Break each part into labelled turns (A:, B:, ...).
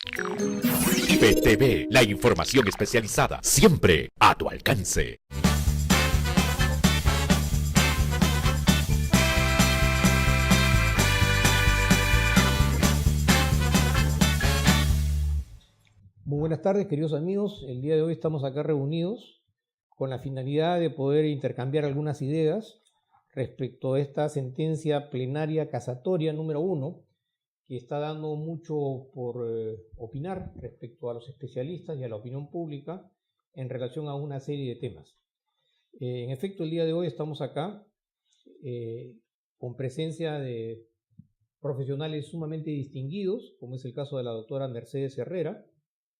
A: IPTV, la información especializada, siempre a tu alcance.
B: Muy buenas tardes, queridos amigos. El día de hoy estamos acá reunidos con la finalidad de poder intercambiar algunas ideas respecto a esta sentencia plenaria casatoria número 1, que está dando mucho por opinar respecto a los especialistas y a la opinión pública en relación a una serie de temas. En efecto, el día de hoy estamos acá con presencia de profesionales sumamente distinguidos, como es el caso de la doctora Mercedes Herrera,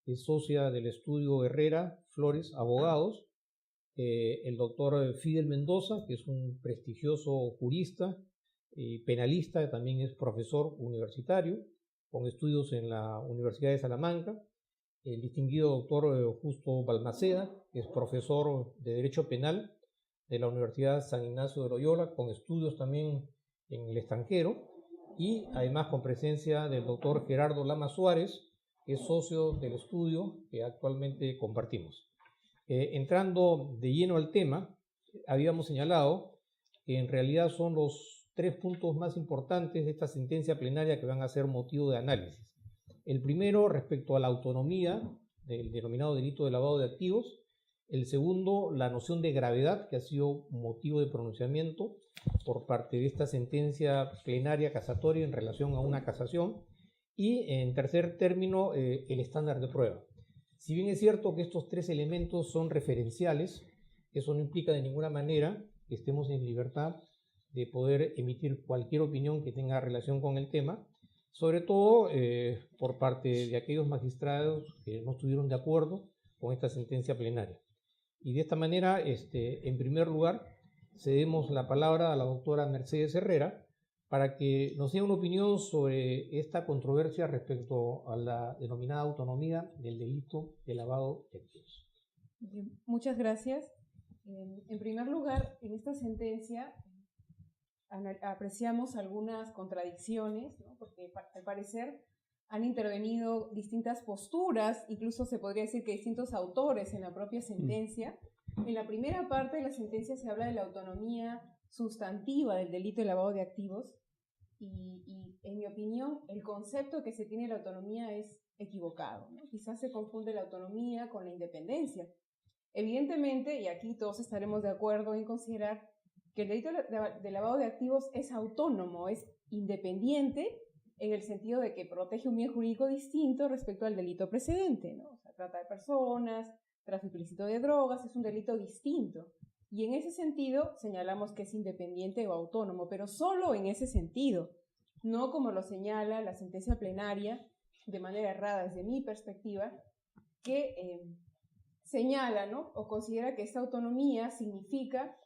B: que es socia del estudio Herrera Flores Abogados, el doctor Fidel Mendoza, que es un prestigioso jurista y penalista, también es profesor universitario con estudios en la Universidad de Salamanca, el distinguido doctor Justo Balmaceda, que es profesor de Derecho Penal de la Universidad San Ignacio de Loyola, con estudios también en el extranjero, y además con presencia del doctor Gerardo Lama Suárez, que es socio del estudio que actualmente compartimos. Entrando de lleno al tema, habíamos señalado que en realidad son los 3 puntos más importantes de esta sentencia plenaria que van a ser motivo de análisis. El primero, respecto a la autonomía del denominado delito de lavado de activos. El segundo, la noción de gravedad, que ha sido motivo de pronunciamiento por parte de esta sentencia plenaria casatoria en relación a una casación. Y en tercer término, el estándar de prueba. Si bien es cierto que estos 3 elementos son referenciales, eso no implica de ninguna manera que estemos en libertad de poder emitir cualquier opinión que tenga relación con el tema, sobre todo por parte de aquellos magistrados que no estuvieron de acuerdo con esta sentencia plenaria. Y de esta manera, en primer lugar, cedemos la palabra a la doctora Mercedes Herrera para que nos dé una opinión sobre esta controversia respecto a la denominada autonomía del delito de lavado de activos.
C: Muchas gracias. En primer lugar, en esta sentencia apreciamos algunas contradicciones, ¿no? Porque al parecer han intervenido distintas posturas, incluso se podría decir que distintos autores en la propia sentencia. En la primera parte de la sentencia se habla de la autonomía sustantiva del delito de lavado de activos y en mi opinión el concepto que se tiene de la autonomía es equivocado, ¿no? Quizás se confunde la autonomía con la independencia. Evidentemente, y aquí todos estaremos de acuerdo en considerar que el delito de lavado de activos es autónomo, es independiente en el sentido de que protege un bien jurídico distinto respecto al delito precedente, ¿no? O sea, trata de personas, tráfico ilícito de drogas, es un delito distinto. Y en ese sentido señalamos que es independiente o autónomo, pero solo en ese sentido, no como lo señala la sentencia plenaria, de manera errada desde mi perspectiva, que señala, ¿no? O considera que esta autonomía significa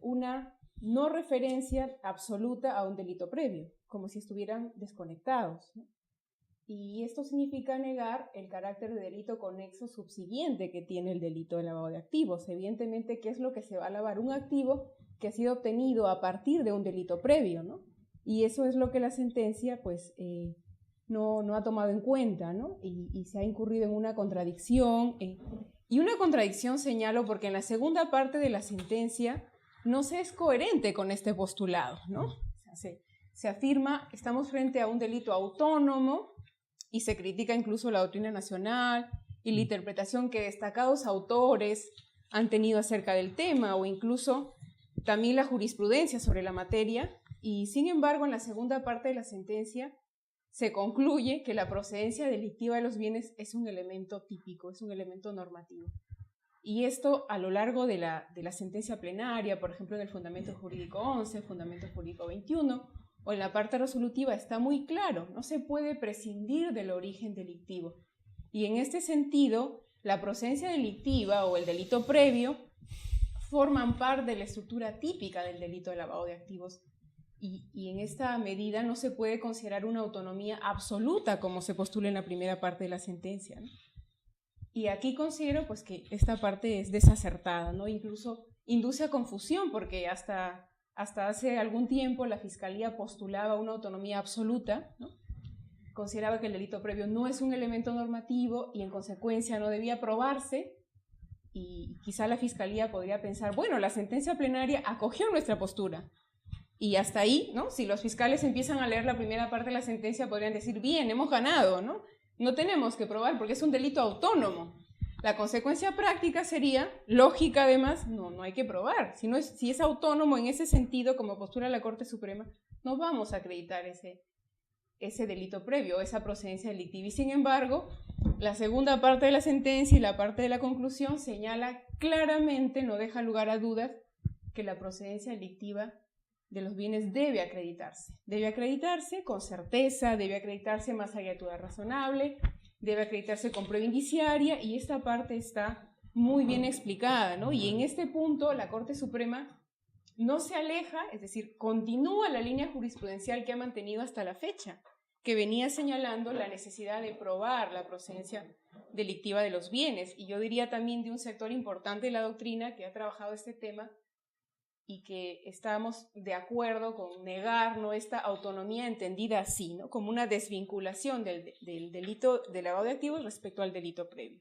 C: una no referencia absoluta a un delito previo, como si estuvieran desconectados, ¿no? Y esto significa negar el carácter de delito conexo subsiguiente que tiene el delito de lavado de activos. Evidentemente, ¿qué es lo que se va a lavar? Un activo que ha sido obtenido a partir de un delito previo, ¿no? Y eso es lo que la sentencia, pues, no ha tomado en cuenta, ¿no? Y se ha incurrido en una contradicción. Y una contradicción señalo porque en la segunda parte de la sentencia no se es coherente con este postulado, ¿no? O sea, se afirma que estamos frente a un delito autónomo y se critica incluso la doctrina nacional y la interpretación que destacados autores han tenido acerca del tema o incluso también la jurisprudencia sobre la materia. Y sin embargo, en la segunda parte de la sentencia se concluye que la procedencia delictiva de los bienes es un elemento típico, es un elemento normativo. Y esto a lo largo de la sentencia plenaria, por ejemplo en el Fundamento Jurídico 11, Fundamento Jurídico 21, o en la parte resolutiva está muy claro, no se puede prescindir del origen delictivo. Y en este sentido, la procedencia delictiva o el delito previo forman parte de la estructura típica del delito de lavado de activos. Y en esta medida no se puede considerar una autonomía absoluta como se postula en la primera parte de la sentencia, ¿no? Y aquí considero pues, que esta parte es desacertada, ¿no? Incluso induce a confusión porque hasta hace algún tiempo la Fiscalía postulaba una autonomía absoluta, ¿no? consideraba que el delito previo no es un elemento normativo y en consecuencia no debía probarse, y quizá la Fiscalía podría pensar, bueno, la sentencia plenaria acogió nuestra postura, y hasta ahí, ¿no? Si los fiscales empiezan a leer la primera parte de la sentencia, podrían decir, bien, hemos ganado, ¿no? No tenemos que probar porque es un delito autónomo. La consecuencia práctica sería, lógica además, no hay que probar. Si es autónomo en ese sentido, como postura la Corte Suprema, no vamos a acreditar ese delito previo, esa procedencia delictiva. Y sin embargo, la segunda parte de la sentencia y la parte de la conclusión señala claramente, no deja lugar a dudas, que la procedencia delictiva de los bienes debe acreditarse. Debe acreditarse con certeza, debe acreditarse más allá de duda razonable, debe acreditarse con prueba indiciaria, y esta parte está muy bien explicada, ¿no? Y en este punto la Corte Suprema no se aleja, es decir, continúa la línea jurisprudencial que ha mantenido hasta la fecha, que venía señalando la necesidad de probar la procedencia delictiva de los bienes. Y yo diría también de un sector importante de la doctrina que ha trabajado este tema y que estamos de acuerdo con negar, ¿no?, esta autonomía entendida así, ¿no?, como una desvinculación del delito de lavado de activos respecto al delito previo.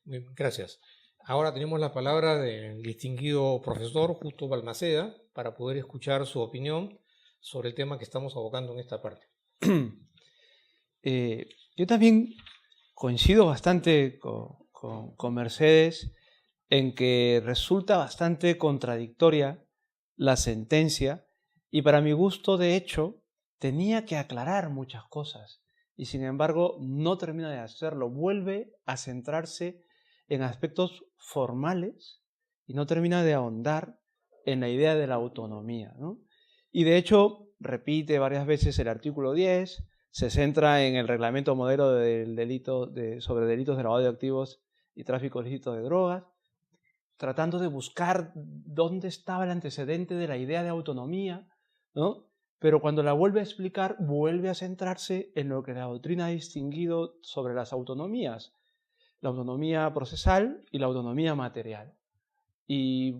B: Bien, gracias. Ahora tenemos la palabra del distinguido profesor Justo Balmaceda para poder escuchar su opinión sobre el tema que estamos abocando en esta parte.
D: Yo también coincido bastante con Mercedes en que resulta bastante contradictoria la sentencia y para mi gusto, de hecho, tenía que aclarar muchas cosas y sin embargo no termina de hacerlo. Vuelve a centrarse en aspectos formales y no termina de ahondar en la idea de la autonomía, ¿no? Y de hecho repite varias veces el artículo 10, se centra en el reglamento modelo del sobre delitos de lavado de activos y tráfico ilícito de drogas, tratando de buscar dónde estaba el antecedente de la idea de autonomía, ¿no? Pero cuando la vuelve a explicar, vuelve a centrarse en lo que la doctrina ha distinguido sobre las autonomías, la autonomía procesal y la autonomía material. Y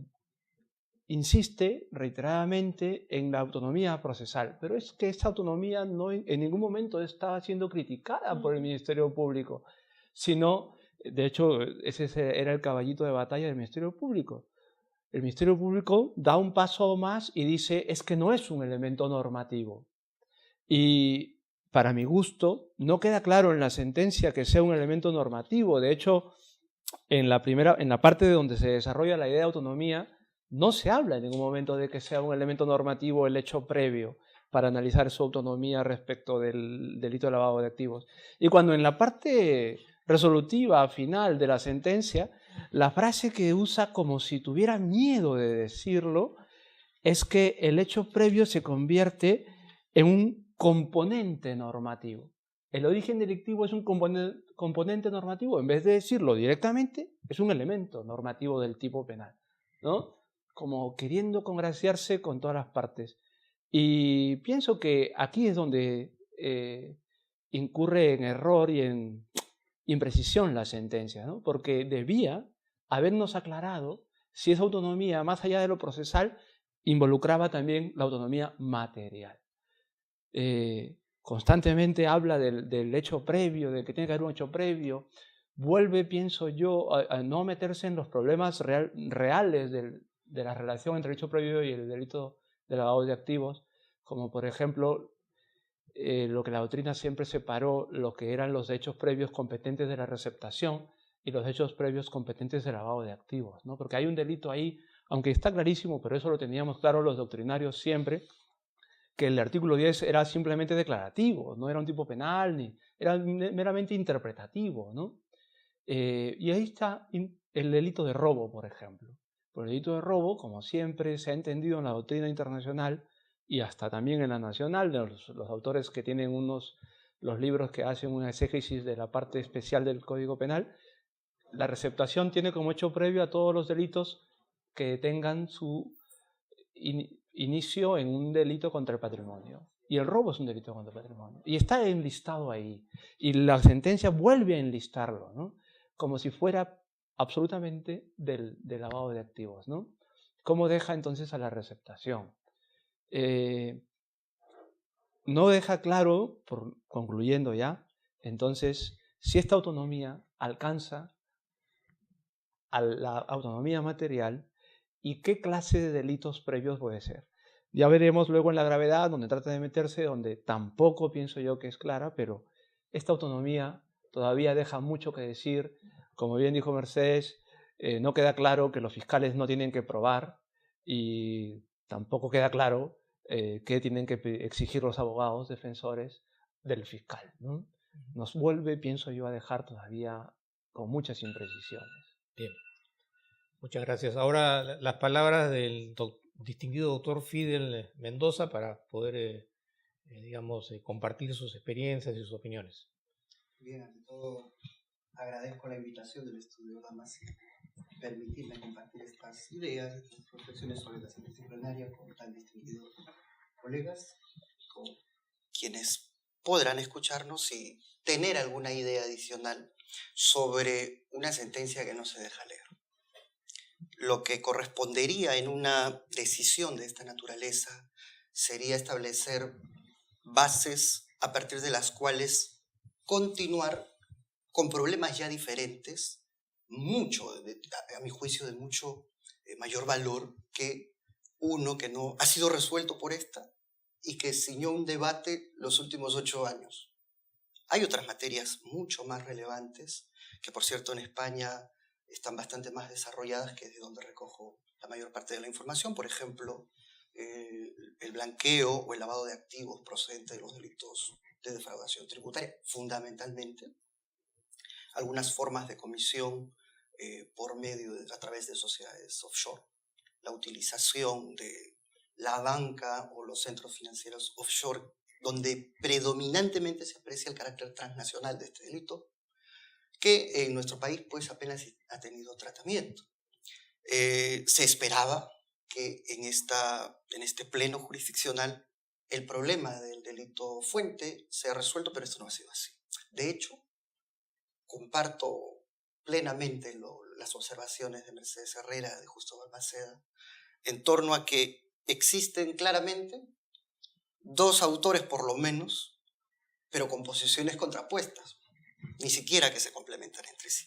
D: insiste reiteradamente en la autonomía procesal, pero es que esta autonomía no en ningún momento estaba siendo criticada por el Ministerio Público, sino, de hecho, ese era el caballito de batalla del Ministerio Público. El Ministerio Público da un paso más y dice, es que no es un elemento normativo. Y para mi gusto, no queda claro en la sentencia que sea un elemento normativo. De hecho, en la parte de donde se desarrolla la idea de autonomía, no se habla en ningún momento de que sea un elemento normativo el hecho previo para analizar su autonomía respecto del delito de lavado de activos. Y cuando en la parte resolutiva final de la sentencia, la frase que usa como si tuviera miedo de decirlo es que el hecho previo se convierte en un componente normativo. El origen delictivo es un componente normativo. En vez de decirlo directamente, es un elemento normativo del tipo penal, ¿no? Como queriendo congraciarse con todas las partes. Y pienso que aquí es donde incurre en error y en imprecisión la sentencia, ¿no? Porque debía habernos aclarado si esa autonomía, más allá de lo procesal, involucraba también la autonomía material. Constantemente habla del hecho previo, de que tiene que haber un hecho previo. Vuelve, pienso yo, a no meterse en los problemas reales de la relación entre el hecho previo y el delito de lavado de activos, como por ejemplo lo que la doctrina siempre separó, lo que eran los hechos previos competentes de la receptación y los hechos previos competentes de lavado de activos, ¿no? Porque hay un delito ahí, aunque está clarísimo, pero eso lo teníamos claro los doctrinarios siempre, que el artículo 10 era simplemente declarativo, no era un tipo penal, ni era meramente interpretativo, ¿no? Y ahí está el delito de robo, por ejemplo. Por el delito de robo, como siempre se ha entendido en la doctrina internacional y hasta también en la nacional, de los autores que tienen los libros que hacen una exégesis de la parte especial del Código Penal, la receptación tiene como hecho previo a todos los delitos que tengan su inicio en un delito contra el patrimonio. Y el robo es un delito contra el patrimonio. Y está enlistado ahí. Y la sentencia vuelve a enlistarlo, ¿no? Como si fuera absolutamente del lavado de activos, ¿no? ¿Cómo deja entonces a la receptación? no deja claro, concluyendo ya, entonces, si esta autonomía alcanza a la autonomía material y qué clase de delitos previos puede ser. Ya veremos luego en la gravedad, donde trata de meterse, donde tampoco pienso yo que es clara, pero esta autonomía todavía deja mucho que decir. Como bien dijo Mercedes, no queda claro que los fiscales no tienen que probar y tampoco queda claro qué tienen que exigir los abogados defensores del fiscal, ¿no? Nos vuelve, pienso yo, a dejar todavía con muchas imprecisiones.
B: Bien, muchas gracias. Ahora las palabras del distinguido doctor Fidel Mendoza para poder, digamos, compartir sus experiencias y sus opiniones.
E: Bien, ante todo agradezco la invitación del estudio Damas y permitirme compartir estas ideas, estas reflexiones sobre la sentencia plenaria con tan distinguidos colegas, con quienes podrán escucharnos y tener alguna idea adicional sobre una sentencia que no se deja leer. Lo que correspondería en una decisión de esta naturaleza sería establecer bases a partir de las cuales continuar con problemas ya diferentes, a mi juicio, de mucho mayor valor que uno que no ha sido resuelto por esta y que ciñó un debate los últimos 8 años. Hay otras materias mucho más relevantes, que por cierto en España están bastante más desarrolladas, que es de donde recojo la mayor parte de la información. Por ejemplo, el blanqueo o el lavado de activos procedente de los delitos de defraudación tributaria, fundamentalmente. Algunas formas de comisión a través de sociedades offshore. La utilización de la banca o los centros financieros offshore, donde predominantemente se aprecia el carácter transnacional de este delito, que en nuestro país pues apenas ha tenido tratamiento. Se esperaba que en este pleno jurisdiccional el problema del delito fuente sea resuelto, pero esto no ha sido así. De hecho, comparto plenamente las observaciones de Mercedes Herrera, de Justo Balmaceda, en torno a que existen claramente dos autores por lo menos, pero con posiciones contrapuestas, ni siquiera que se complementan entre sí.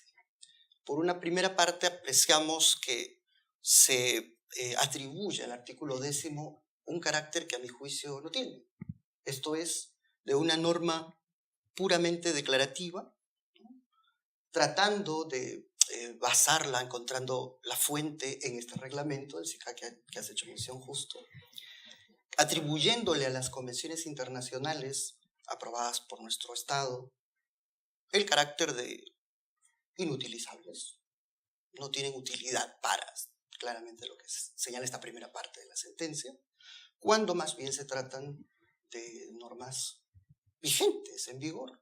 E: Por una primera parte, apreciamos que se atribuye al artículo 10º un carácter que a mi juicio no tiene. Esto es, de una norma puramente declarativa, ¿no? Tratando de basarla, encontrando la fuente en este reglamento del SICA que has hecho mención, Justo, atribuyéndole a las convenciones internacionales aprobadas por nuestro Estado el carácter de inutilizables, no tienen utilidad para, claramente lo que señala esta primera parte de la sentencia, cuando más bien se tratan de normas vigentes, en vigor.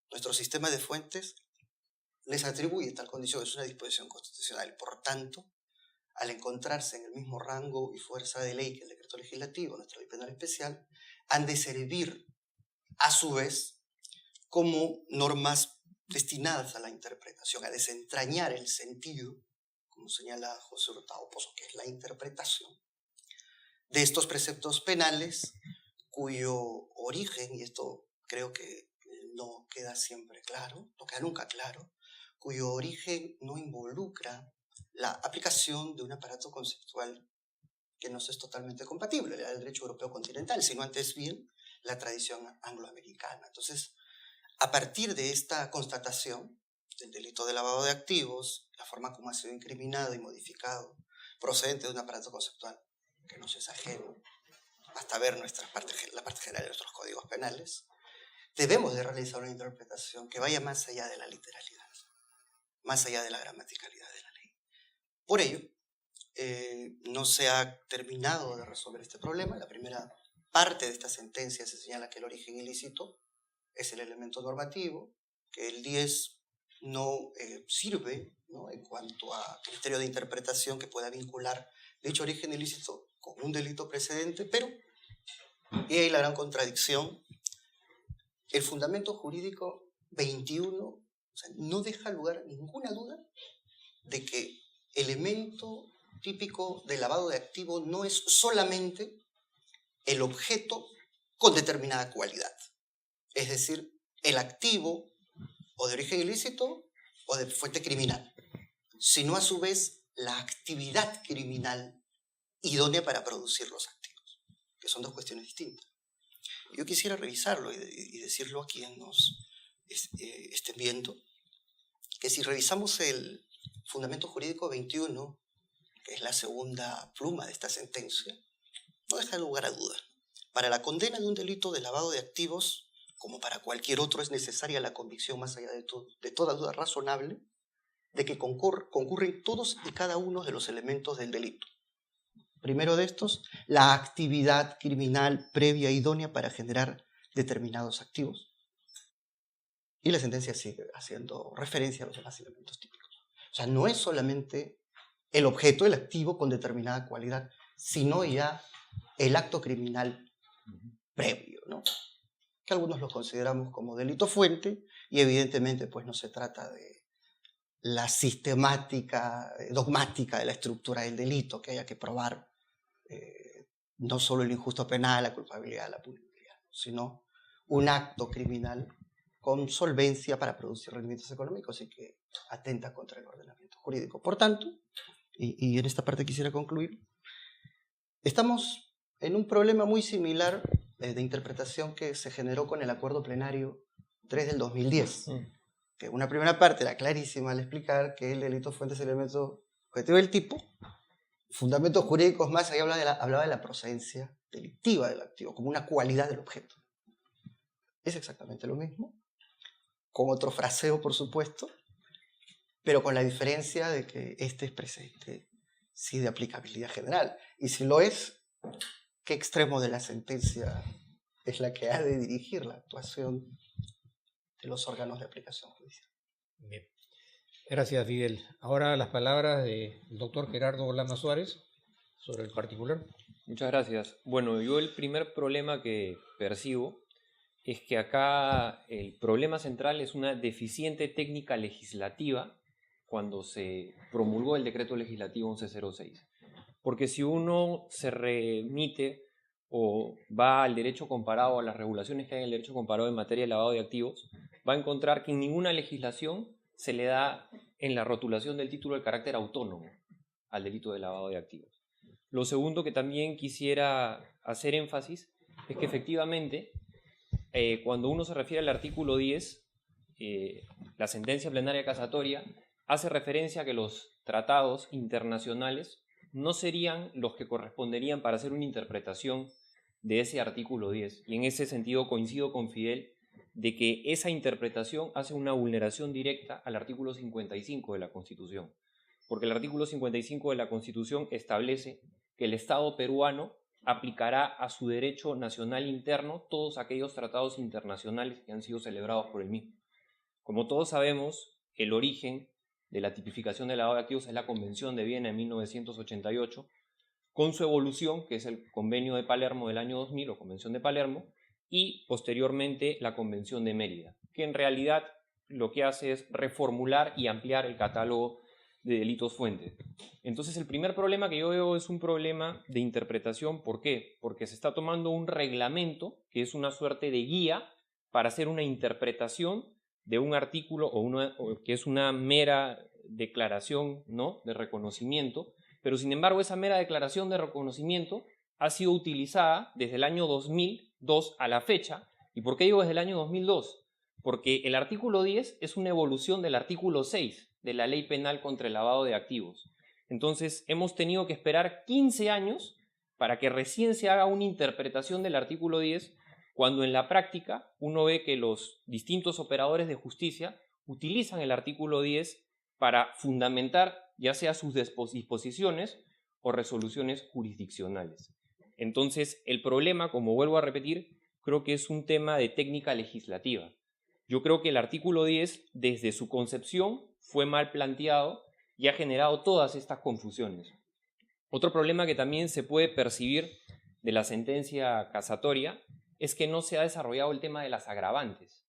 E: Nuestro sistema de fuentes les atribuye tal condición, es una disposición constitucional, y por tanto, al encontrarse en el mismo rango y fuerza de ley que el decreto legislativo, nuestra ley penal especial, han de servir a su vez como normas destinadas a la interpretación, a desentrañar el sentido, como señala José Hurtado Pozo, que es la interpretación de estos preceptos penales, cuyo origen, y esto creo que no queda siempre claro, no queda nunca claro, cuyo origen no involucra la aplicación de un aparato conceptual que no es totalmente compatible al derecho europeo continental, sino antes bien la tradición angloamericana. Entonces, a partir de esta constatación del delito de lavado de activos, la forma como ha sido incriminado y modificado, procedente de un aparato conceptual que nos es ajeno, hasta ver la parte general de nuestros códigos penales, debemos de realizar una interpretación que vaya más allá de la literalidad, más allá de la gramaticalidad de la ley. Por ello, no se ha terminado de resolver este problema. La primera parte de esta sentencia se señala que el origen ilícito es el elemento normativo, que el 10 no sirve, ¿no?, en cuanto a criterio de interpretación que pueda vincular dicho origen ilícito con un delito precedente, pero, y ahí la gran contradicción, el fundamento jurídico 21, o sea, no deja lugar a ninguna duda de que elemento típico de lavado de activo no es solamente el objeto con determinada cualidad. Es decir, el activo o de origen ilícito o de fuente criminal, sino a su vez la actividad criminal idónea para producir los activos, que son dos cuestiones distintas. Yo quisiera revisarlo y decirlo a quienes nos estén viendo, que si revisamos el Fundamento Jurídico 21, que es la segunda pluma de esta sentencia, no deja lugar a duda. Para la condena de un delito de lavado de activos, como para cualquier otro, es necesaria la convicción, más allá de toda duda razonable, de que concurren todos y cada uno de los elementos del delito. Primero de estos, la actividad criminal previa e idónea para generar determinados activos. Y la sentencia sigue haciendo referencia a los demás elementos típicos. O sea, no es solamente el objeto, el activo con determinada cualidad, sino ya el acto criminal previo, ¿no? Que algunos lo consideramos como delito fuente, y evidentemente pues no se trata de la sistemática, dogmática de la estructura del delito, que haya que probar no solo el injusto penal, la culpabilidad, la punibilidad, sino un acto criminal con solvencia para producir rendimientos económicos y que atenta contra el ordenamiento jurídico. Por tanto, y en esta parte quisiera concluir, estamos en un problema muy similar de interpretación que se generó con el Acuerdo Plenario 3 del 2010. Que una primera parte era clarísima al explicar que el delito fuente es el elemento objetivo del tipo. Fundamentos jurídicos más, ahí hablaba de la procedencia delictiva del activo, como una cualidad del objeto. Es exactamente lo mismo, con otro fraseo, por supuesto, pero con la diferencia de que este es presente, sí, de aplicabilidad general. Y si lo es, ¿qué extremo de la sentencia es la que ha de dirigir la actuación de los órganos de aplicación judicial?
B: Bien. Gracias, Fidel. Ahora las palabras del doctor Gerardo Lama Suárez sobre el particular.
F: Muchas gracias. Bueno, yo el primer problema que percibo es que acá el problema central es una deficiente técnica legislativa cuando se promulgó el decreto legislativo 1106. Porque si uno se remite o va al derecho comparado, a las regulaciones que hay en el derecho comparado en materia de lavado de activos, va a encontrar que en ninguna legislación se le da en la rotulación del título el carácter autónomo al delito de lavado de activos. Lo segundo que también quisiera hacer énfasis es que efectivamente cuando uno se refiere al artículo 10, la sentencia plenaria casatoria hace referencia a que los tratados internacionales no serían los que corresponderían para hacer una interpretación de ese artículo 10. Y en ese sentido coincido con Fidel de que esa interpretación hace una vulneración directa al artículo 55 de la Constitución. Porque el artículo 55 de la Constitución establece que el Estado peruano aplicará a su derecho nacional interno todos aquellos tratados internacionales que han sido celebrados por el mismo. Como todos sabemos, el origen de la tipificación del lavado de activos es la Convención de Viena en 1988, con su evolución, que es el Convenio de Palermo del año 2000, o Convención de Palermo, y posteriormente la Convención de Mérida, que en realidad lo que hace es reformular y ampliar el catálogo de delitos fuentes. Entonces el primer problema que yo veo es un problema de interpretación. ¿Por qué? Porque se está tomando un reglamento que es una suerte de guía para hacer una interpretación de un artículo o que es una mera declaración, ¿no?, de reconocimiento, pero sin embargo esa mera declaración de reconocimiento ha sido utilizada desde el año 2002 a la fecha. ¿Y por qué digo desde el año 2002? Porque el artículo 10 es una evolución del artículo 6 de la Ley Penal contra el Lavado de Activos. Entonces hemos tenido que esperar 15 años para que recién se haga una interpretación del artículo 10, cuando en la práctica uno ve que los distintos operadores de justicia utilizan el artículo 10 para fundamentar ya sea sus disposiciones o resoluciones jurisdiccionales. Entonces el problema, como vuelvo a repetir, creo que es un tema de técnica legislativa. Yo creo que el artículo 10, desde su concepción, fue mal planteado y ha generado todas estas confusiones. Otro problema que también se puede percibir de la sentencia casatoria es que no se ha desarrollado el tema de las agravantes.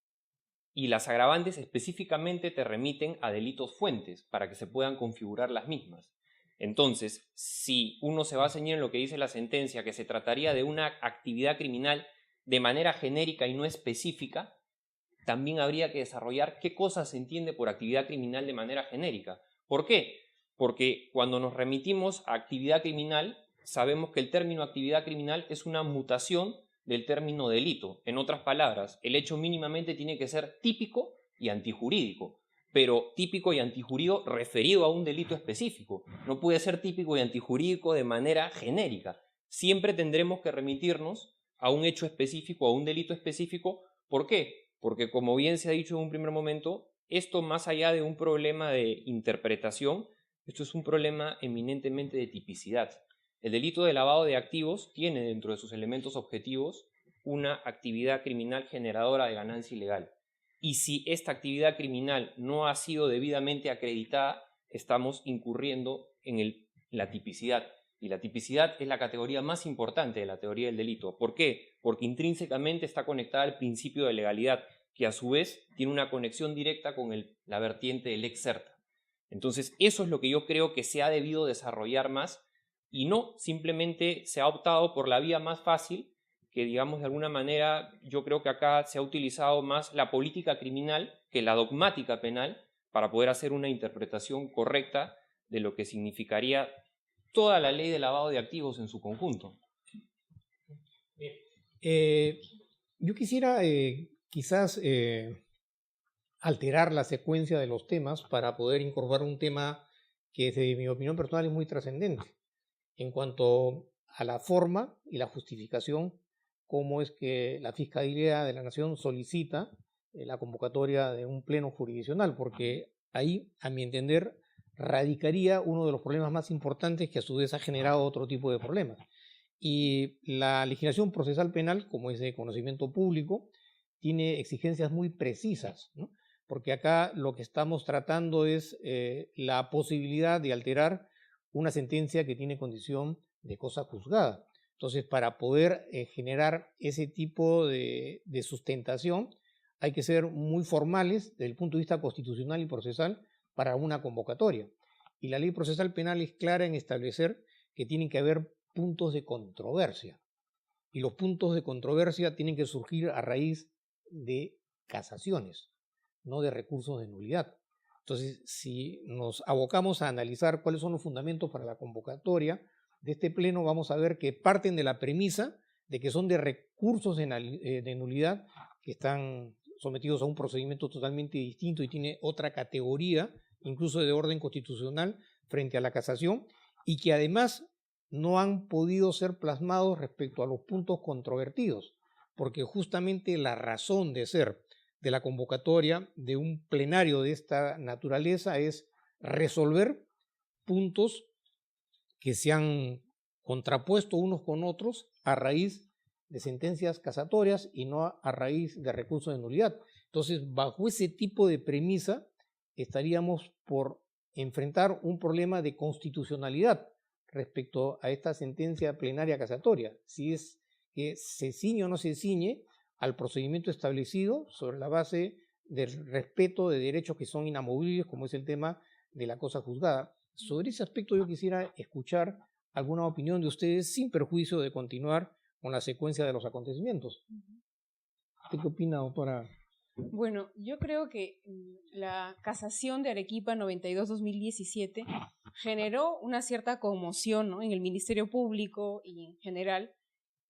F: Y las agravantes específicamente te remiten a delitos fuentes para que se puedan configurar las mismas. Entonces, si uno se va a ceñir en lo que dice la sentencia, que se trataría de una actividad criminal de manera genérica y no específica, también habría que desarrollar qué cosa se entiende por actividad criminal de manera genérica. ¿Por qué? Porque cuando nos remitimos a actividad criminal, sabemos que el término actividad criminal es una mutación del término delito. En otras palabras, el hecho mínimamente tiene que ser típico y antijurídico, pero típico y antijurídico referido a un delito específico. No puede ser típico y antijurídico de manera genérica. Siempre tendremos que remitirnos a un hecho específico, a un delito específico. ¿Por qué? Porque, como bien se ha dicho en un primer momento, esto, más allá de un problema de interpretación, esto es un problema eminentemente de tipicidad. El delito de lavado de activos tiene dentro de sus elementos objetivos una actividad criminal generadora de ganancia ilegal. Y si esta actividad criminal no ha sido debidamente acreditada, estamos incurriendo en la tipicidad. Y la tipicidad es la categoría más importante de la teoría del delito. ¿Por qué? Porque intrínsecamente está conectada al principio de legalidad, que a su vez tiene una conexión directa con la vertiente del ex certa. Entonces, eso es lo que yo creo que se ha debido desarrollar más, y no simplemente se ha optado por la vía más fácil, que, digamos, de alguna manera yo creo que acá se ha utilizado más la política criminal que la dogmática penal para poder hacer una interpretación correcta de lo que significaría toda la ley de lavado de activos en su conjunto.
B: Yo quisiera quizás alterar la secuencia de los temas para poder incorporar un tema que, desde mi opinión personal, es muy trascendente en cuanto a la forma y la justificación, cómo es que la Fiscalía de la Nación solicita la convocatoria de un pleno jurisdiccional, porque ahí, a mi entender, radicaría uno de los problemas más importantes, que a su vez ha generado otro tipo de problemas. Y la legislación procesal penal, como es de conocimiento público, tiene exigencias muy precisas, ¿no? Porque acá lo que estamos tratando es la posibilidad de alterar una sentencia que tiene condición de cosa juzgada. Entonces, para poder generar ese tipo de sustentación, hay que ser muy formales desde el punto de vista constitucional y procesal para una convocatoria. Y la ley procesal penal es clara en establecer que tienen que haber puntos de controversia. Y los puntos de controversia tienen que surgir a raíz de casaciones, no de recursos de nulidad. Entonces, si nos abocamos a analizar cuáles son los fundamentos para la convocatoria de este pleno, vamos a ver que parten de la premisa de que son de recursos de nulidad que están sometidos a un procedimiento totalmente distinto y tiene otra categoría, incluso de orden constitucional, frente a la casación, y que además no han podido ser plasmados respecto a los puntos controvertidos, porque justamente la razón de ser de la convocatoria de un plenario de esta naturaleza es resolver puntos que se han contrapuesto unos con otros a raíz de sentencias casatorias y no a raíz de recursos de nulidad. Entonces, bajo ese tipo de premisa, estaríamos por enfrentar un problema de constitucionalidad respecto a esta sentencia plenaria casatoria, si es que se ciñe o no se ciñe al procedimiento establecido sobre la base del respeto de derechos que son inamovibles, como es el tema de la cosa juzgada. Sobre ese aspecto yo quisiera escuchar alguna opinión de ustedes, sin perjuicio de continuar con la secuencia de los acontecimientos. ¿Usted qué opina, doctora?
C: Bueno, yo creo que la casación de Arequipa 92-2017 generó una cierta conmoción, ¿no?, en el Ministerio Público y en general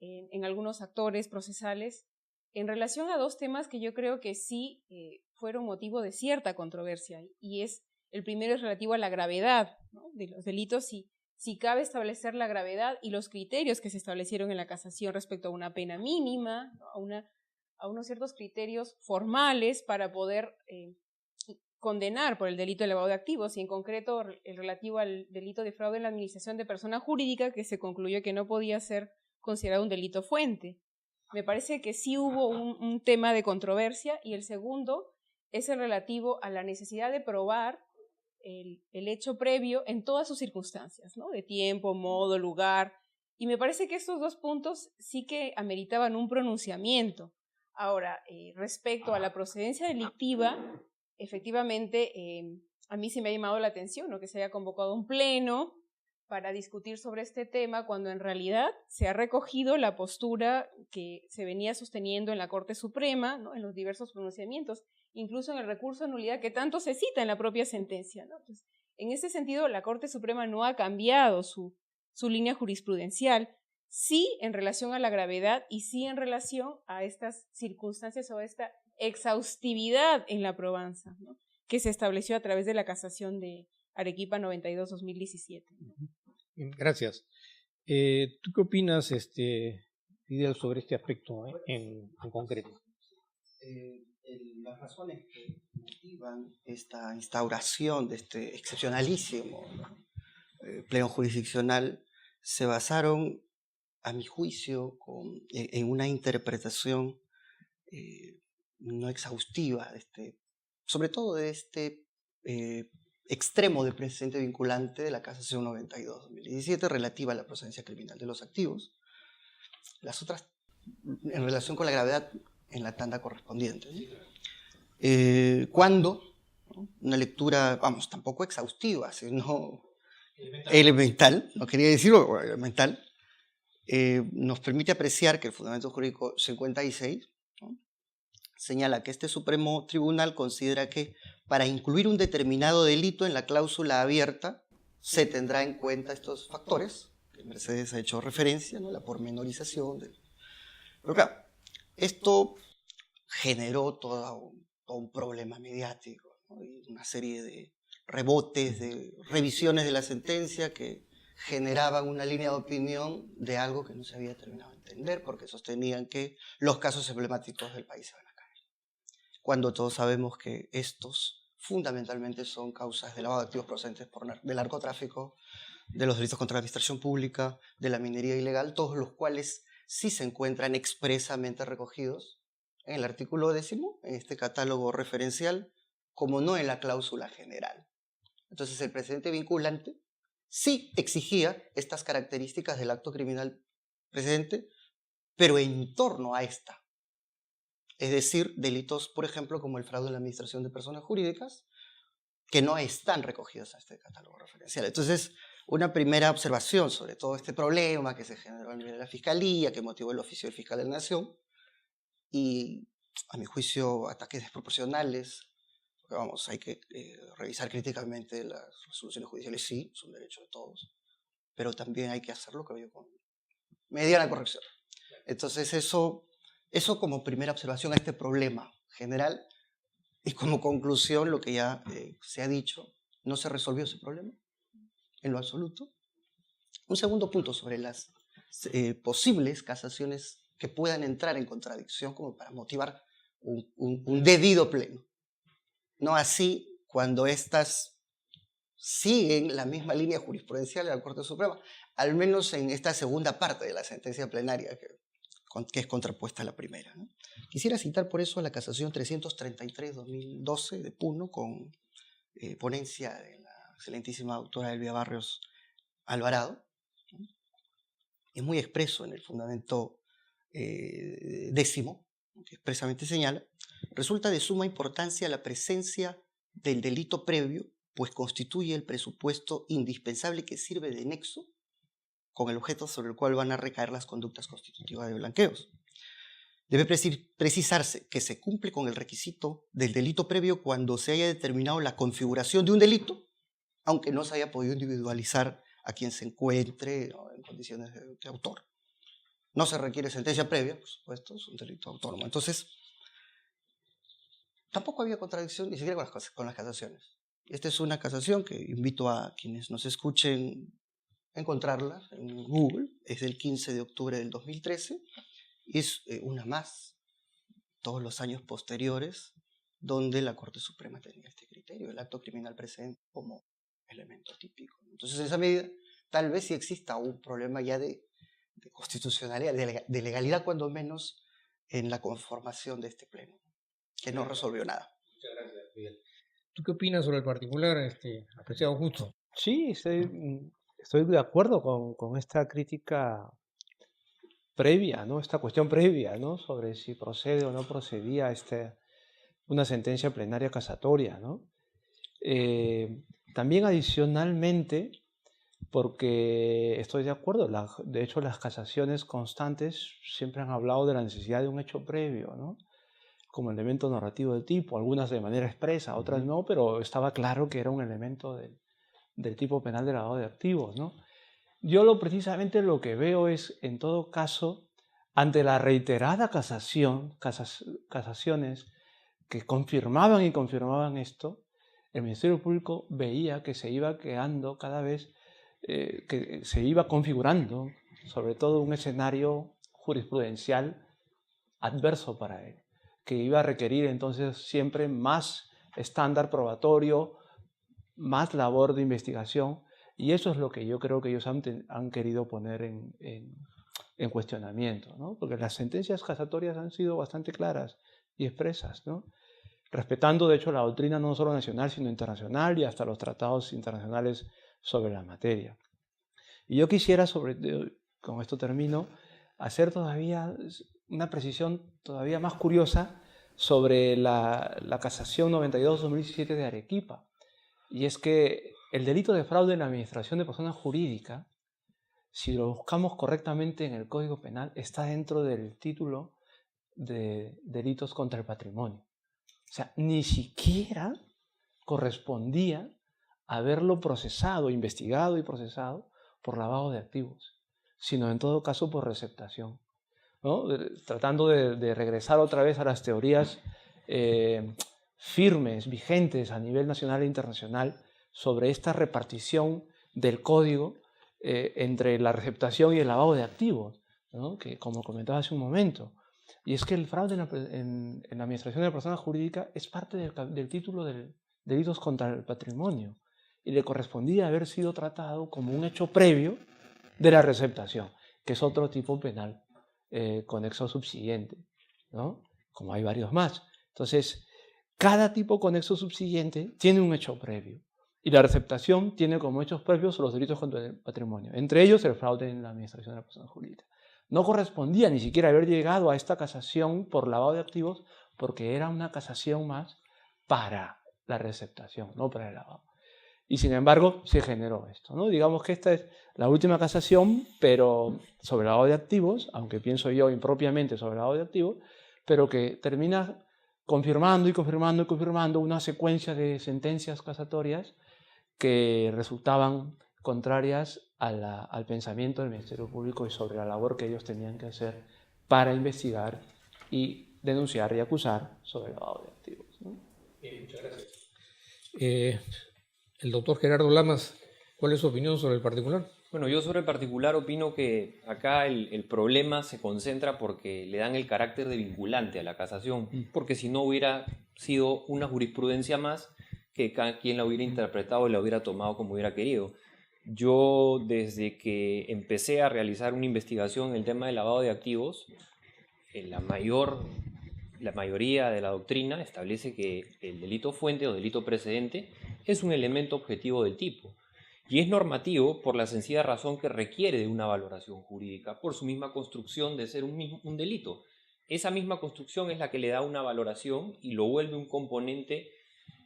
C: en algunos actores procesales en relación a dos temas que yo creo que sí fueron motivo de cierta controversia, y es, el primero es relativo a la gravedad, ¿no?, de los delitos, si cabe establecer la gravedad y los criterios que se establecieron en la casación respecto a una pena mínima, ¿no?, a unos ciertos criterios formales para poder condenar por el delito de lavado de activos, y en concreto el relativo al delito de fraude en la administración de persona jurídica, que se concluyó que no podía ser considerado un delito fuente. Me parece que sí hubo un tema de controversia, y el segundo es el relativo a la necesidad de probar el hecho previo en todas sus circunstancias, ¿no?, de tiempo, modo, lugar, y me parece que estos dos puntos sí que ameritaban un pronunciamiento. Ahora, respecto a la procedencia delictiva, efectivamente, a mí se me ha llamado la atención, ¿no?, que se haya convocado un pleno para discutir sobre este tema cuando en realidad se ha recogido la postura que se venía sosteniendo en la Corte Suprema, ¿no? En los diversos pronunciamientos, incluso en el recurso de nulidad que tanto se cita en la propia sentencia, ¿no? Entonces, en ese sentido, la Corte Suprema no ha cambiado su línea jurisprudencial, sí en relación a la gravedad y sí en relación a estas circunstancias o a esta exhaustividad en la probanza, ¿no? Que se estableció a través de la casación de Arequipa 92-2017.
B: Gracias. ¿Tú qué opinas, Fidel, sobre este aspecto en concreto?
E: Las razones que motivan esta instauración de este excepcionalísimo pleno jurisdiccional se basaron, a mi juicio, en una interpretación no exhaustiva, sobre todo de este extremo de precedente vinculante de la casación 92-2017 relativa a la procedencia criminal de los activos, las otras en relación con la gravedad en la tanda correspondiente, ¿no? Cuando, ¿no? Una lectura, vamos, tampoco exhaustiva, sino elemental, no quería decirlo, elemental, nos permite apreciar que el fundamento jurídico 56, ¿no? Señala que este Supremo Tribunal considera que para incluir un determinado delito en la cláusula abierta se tendrá en cuenta estos factores, que Mercedes ha hecho referencia, ¿no? La pormenorización. Pero claro, esto generó todo un problema mediático, ¿no? Y una serie de rebotes, de revisiones de la sentencia que generaban una línea de opinión de algo que no se había terminado de entender, porque sostenían que los casos emblemáticos del país se van a caer, cuando todos sabemos que estos fundamentalmente son causas de lavado de activos procedentes del narcotráfico, de los delitos contra la administración pública, de la minería ilegal, todos los cuales sí se encuentran expresamente recogidos en el artículo 10, en este catálogo referencial, como no en la cláusula general. Entonces el precedente vinculante sí exigía estas características del acto criminal precedente, pero en torno a esta. Es decir, delitos, por ejemplo, como el fraude en la administración de personas jurídicas, que no están recogidos en este catálogo referencial. Entonces, una primera observación sobre todo este problema que se generó a nivel de la Fiscalía, que motivó el oficio del Fiscal de la Nación, y, a mi juicio, ataques desproporcionales, porque vamos, hay que revisar críticamente las resoluciones judiciales, sí, es un derecho de todos, pero también hay que hacerlo, creo yo, con mediana corrección. Entonces, eso como primera observación a este problema general, y como conclusión, lo que ya se ha dicho, no se resolvió ese problema, en lo absoluto. Un segundo punto sobre las posibles casaciones que puedan entrar en contradicción como para motivar un debido pleno. No así cuando éstas siguen la misma línea jurisprudencial de la Corte Suprema, al menos en esta segunda parte de la sentencia plenaria que es contrapuesta a la primera, ¿no? Quisiera citar por eso a la casación 333-2012 de Puno, con ponencia de la excelentísima doctora Elvia Barrios Alvarado. Es muy expreso en el fundamento 10, que expresamente señala: resulta de suma importancia la presencia del delito previo, pues constituye el presupuesto indispensable que sirve de nexo con el objeto sobre el cual van a recaer las conductas constitutivas de blanqueos. Debe precisarse que se cumple con el requisito del delito previo cuando se haya determinado la configuración de un delito, aunque no se haya podido individualizar a quien se encuentre, ¿no?, en condiciones de autor. No se requiere sentencia previa, por supuesto, es un delito autónomo. Entonces, tampoco había contradicción ni siquiera con las casaciones. Esta es una casación que invito a quienes nos escuchen a encontrarla en Google. Es del 15 de octubre del 2013. Y es una más, todos los años posteriores, donde la Corte Suprema tenía este criterio, el acto criminal presente como elemento típico. Entonces, en esa medida, tal vez sí exista un problema ya de constitucionalidad, de legalidad, cuando menos, en la conformación de este pleno, que no resolvió nada.
B: Muchas gracias, Miguel. ¿Tú qué opinas sobre el particular, apreciado Justo?
D: Sí, estoy de acuerdo con esta crítica previa, ¿no? Esta cuestión previa, ¿no?, sobre si procede o no procedía una sentencia plenaria casatoria, ¿no? También adicionalmente porque estoy de acuerdo. De hecho, las casaciones constantes siempre han hablado de la necesidad de un hecho previo, ¿no? Como elemento narrativo del tipo, algunas de manera expresa, otras no, pero estaba claro que era un elemento del tipo penal de lavado de activos, ¿no? Yo precisamente lo que veo es, en todo caso, ante la reiterada casaciones que confirmaban y confirmaban esto, el Ministerio Público veía que se iba quedando cada vez, que se iba configurando, sobre todo un escenario jurisprudencial adverso para él, que iba a requerir entonces siempre más estándar probatorio, más labor de investigación, y eso es lo que yo creo que ellos han querido poner en cuestionamiento, ¿no? Porque las sentencias casatorias han sido bastante claras y expresas, ¿no? Respetando de hecho la doctrina no solo nacional sino internacional y hasta los tratados internacionales sobre la materia. Y yo quisiera, con esto termino, hacer todavía una precisión todavía más curiosa sobre la casación 92-2017 de Arequipa. Y es que el delito de fraude en la administración de persona jurídica, si lo buscamos correctamente en el Código Penal, está dentro del título de delitos contra el patrimonio. O sea, ni siquiera correspondía haberlo procesado, investigado y procesado por lavado de activos, sino en todo caso por receptación, ¿no? Tratando de regresar otra vez a las teorías firmes, vigentes a nivel nacional e internacional sobre esta repartición del código entre la receptación y el lavado de activos, ¿no? Que, como comentaba hace un momento, y es que el fraude en la administración de la persona jurídica es parte del título de delitos contra el patrimonio y le correspondía haber sido tratado como un hecho previo de la receptación, que es otro tipo penal conexo subsiguiente, ¿no? Como hay varios más. Entonces, cada tipo conexo subsiguiente tiene un hecho previo y la receptación tiene como hechos previos los delitos contra el patrimonio, entre ellos el fraude en la administración de la persona jurídica. No correspondía ni siquiera haber llegado a esta casación por lavado de activos porque era una casación más para la receptación, no para el lavado. Y sin embargo se generó esto, ¿no? Digamos que esta es la última casación, pero sobre lavado de activos, aunque pienso yo impropiamente sobre lavado de activos, pero que termina confirmando y confirmando y confirmando una secuencia de sentencias casatorias que resultaban contrarias al pensamiento del Ministerio Público y sobre la labor que ellos tenían que hacer para investigar y denunciar y acusar sobre el lavado de activos, ¿no?
B: Muchas gracias. El doctor Gerardo Lamas, ¿cuál es su opinión sobre el particular?
F: Bueno, yo sobre el particular opino que acá el problema se concentra porque le dan el carácter de vinculante a la casación, porque si no hubiera sido una jurisprudencia más que cada quien la hubiera interpretado y la hubiera tomado como hubiera querido. Yo, desde que empecé a realizar una investigación en el tema del lavado de activos, la mayoría de la doctrina establece que el delito fuente o delito precedente es un elemento objetivo del tipo. Y es normativo por la sencilla razón que requiere de una valoración jurídica por su misma construcción de ser un delito. Esa misma construcción es la que le da una valoración y lo vuelve un componente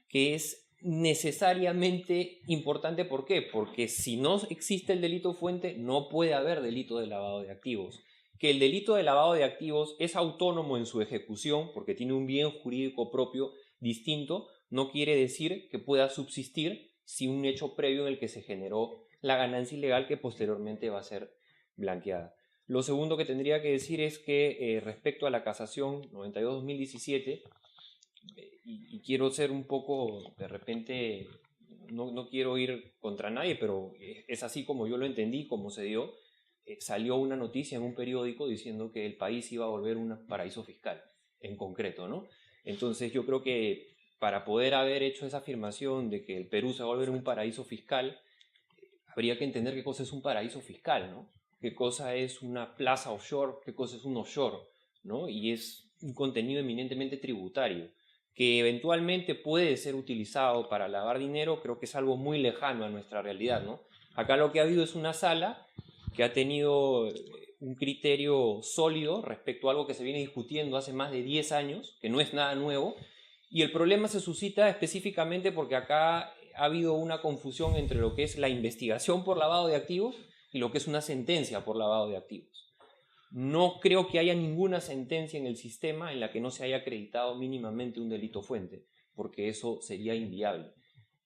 F: que es necesariamente importante. ¿Por qué? Porque si no existe el delito fuente, no puede haber delito de lavado de activos. Que el delito de lavado de activos es autónomo en su ejecución, porque tiene un bien jurídico propio distinto, no quiere decir que pueda subsistir si un hecho previo en el que se generó la ganancia ilegal que posteriormente va a ser blanqueada. Lo segundo que tendría que decir es que respecto a la casación 92-2017, y quiero ser un poco, de repente, no quiero ir contra nadie, pero es así como yo lo entendí, como se dio, salió una noticia en un periódico diciendo que el país iba a volver un paraíso fiscal, en concreto, ¿no? Entonces yo creo que para poder haber hecho esa afirmación de que el Perú se va a volver un paraíso fiscal, habría que entender qué cosa es un paraíso fiscal, ¿no? Qué cosa es una plaza offshore, qué cosa es un offshore, ¿no? Y es un contenido eminentemente tributario, que eventualmente puede ser utilizado para lavar dinero, creo que es algo muy lejano a nuestra realidad, ¿no? Acá lo que ha habido es una sala que ha tenido un criterio sólido respecto a algo que se viene discutiendo hace más de 10 años, que no es nada nuevo, y el problema se suscita específicamente porque acá ha habido una confusión entre lo que es la investigación por lavado de activos y lo que es una sentencia por lavado de activos. No creo que haya ninguna sentencia en el sistema en la que no se haya acreditado mínimamente un delito fuente, porque eso sería inviable.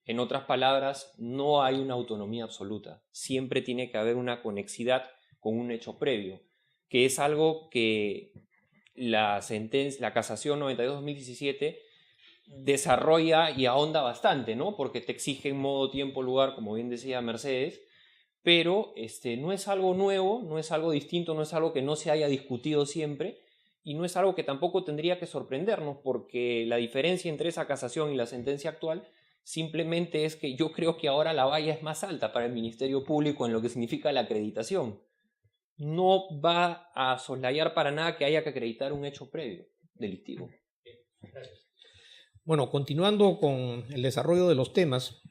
F: En otras palabras, no hay una autonomía absoluta. Siempre tiene que haber una conexidad con un hecho previo, que es algo que la casación 92-2017 desarrolla y ahonda bastante, ¿no? Porque te exige en modo, tiempo, lugar, como bien decía Mercedes, pero no es algo nuevo, no es algo distinto, no es algo que no se haya discutido siempre y no es algo que tampoco tendría que sorprendernos, porque la diferencia entre esa casación y la sentencia actual simplemente es que yo creo que ahora la valla es más alta para el Ministerio Público en lo que significa la acreditación. No va a soslayar para nada que haya que acreditar un hecho previo delictivo.
B: Bueno, continuando con el desarrollo de los temas,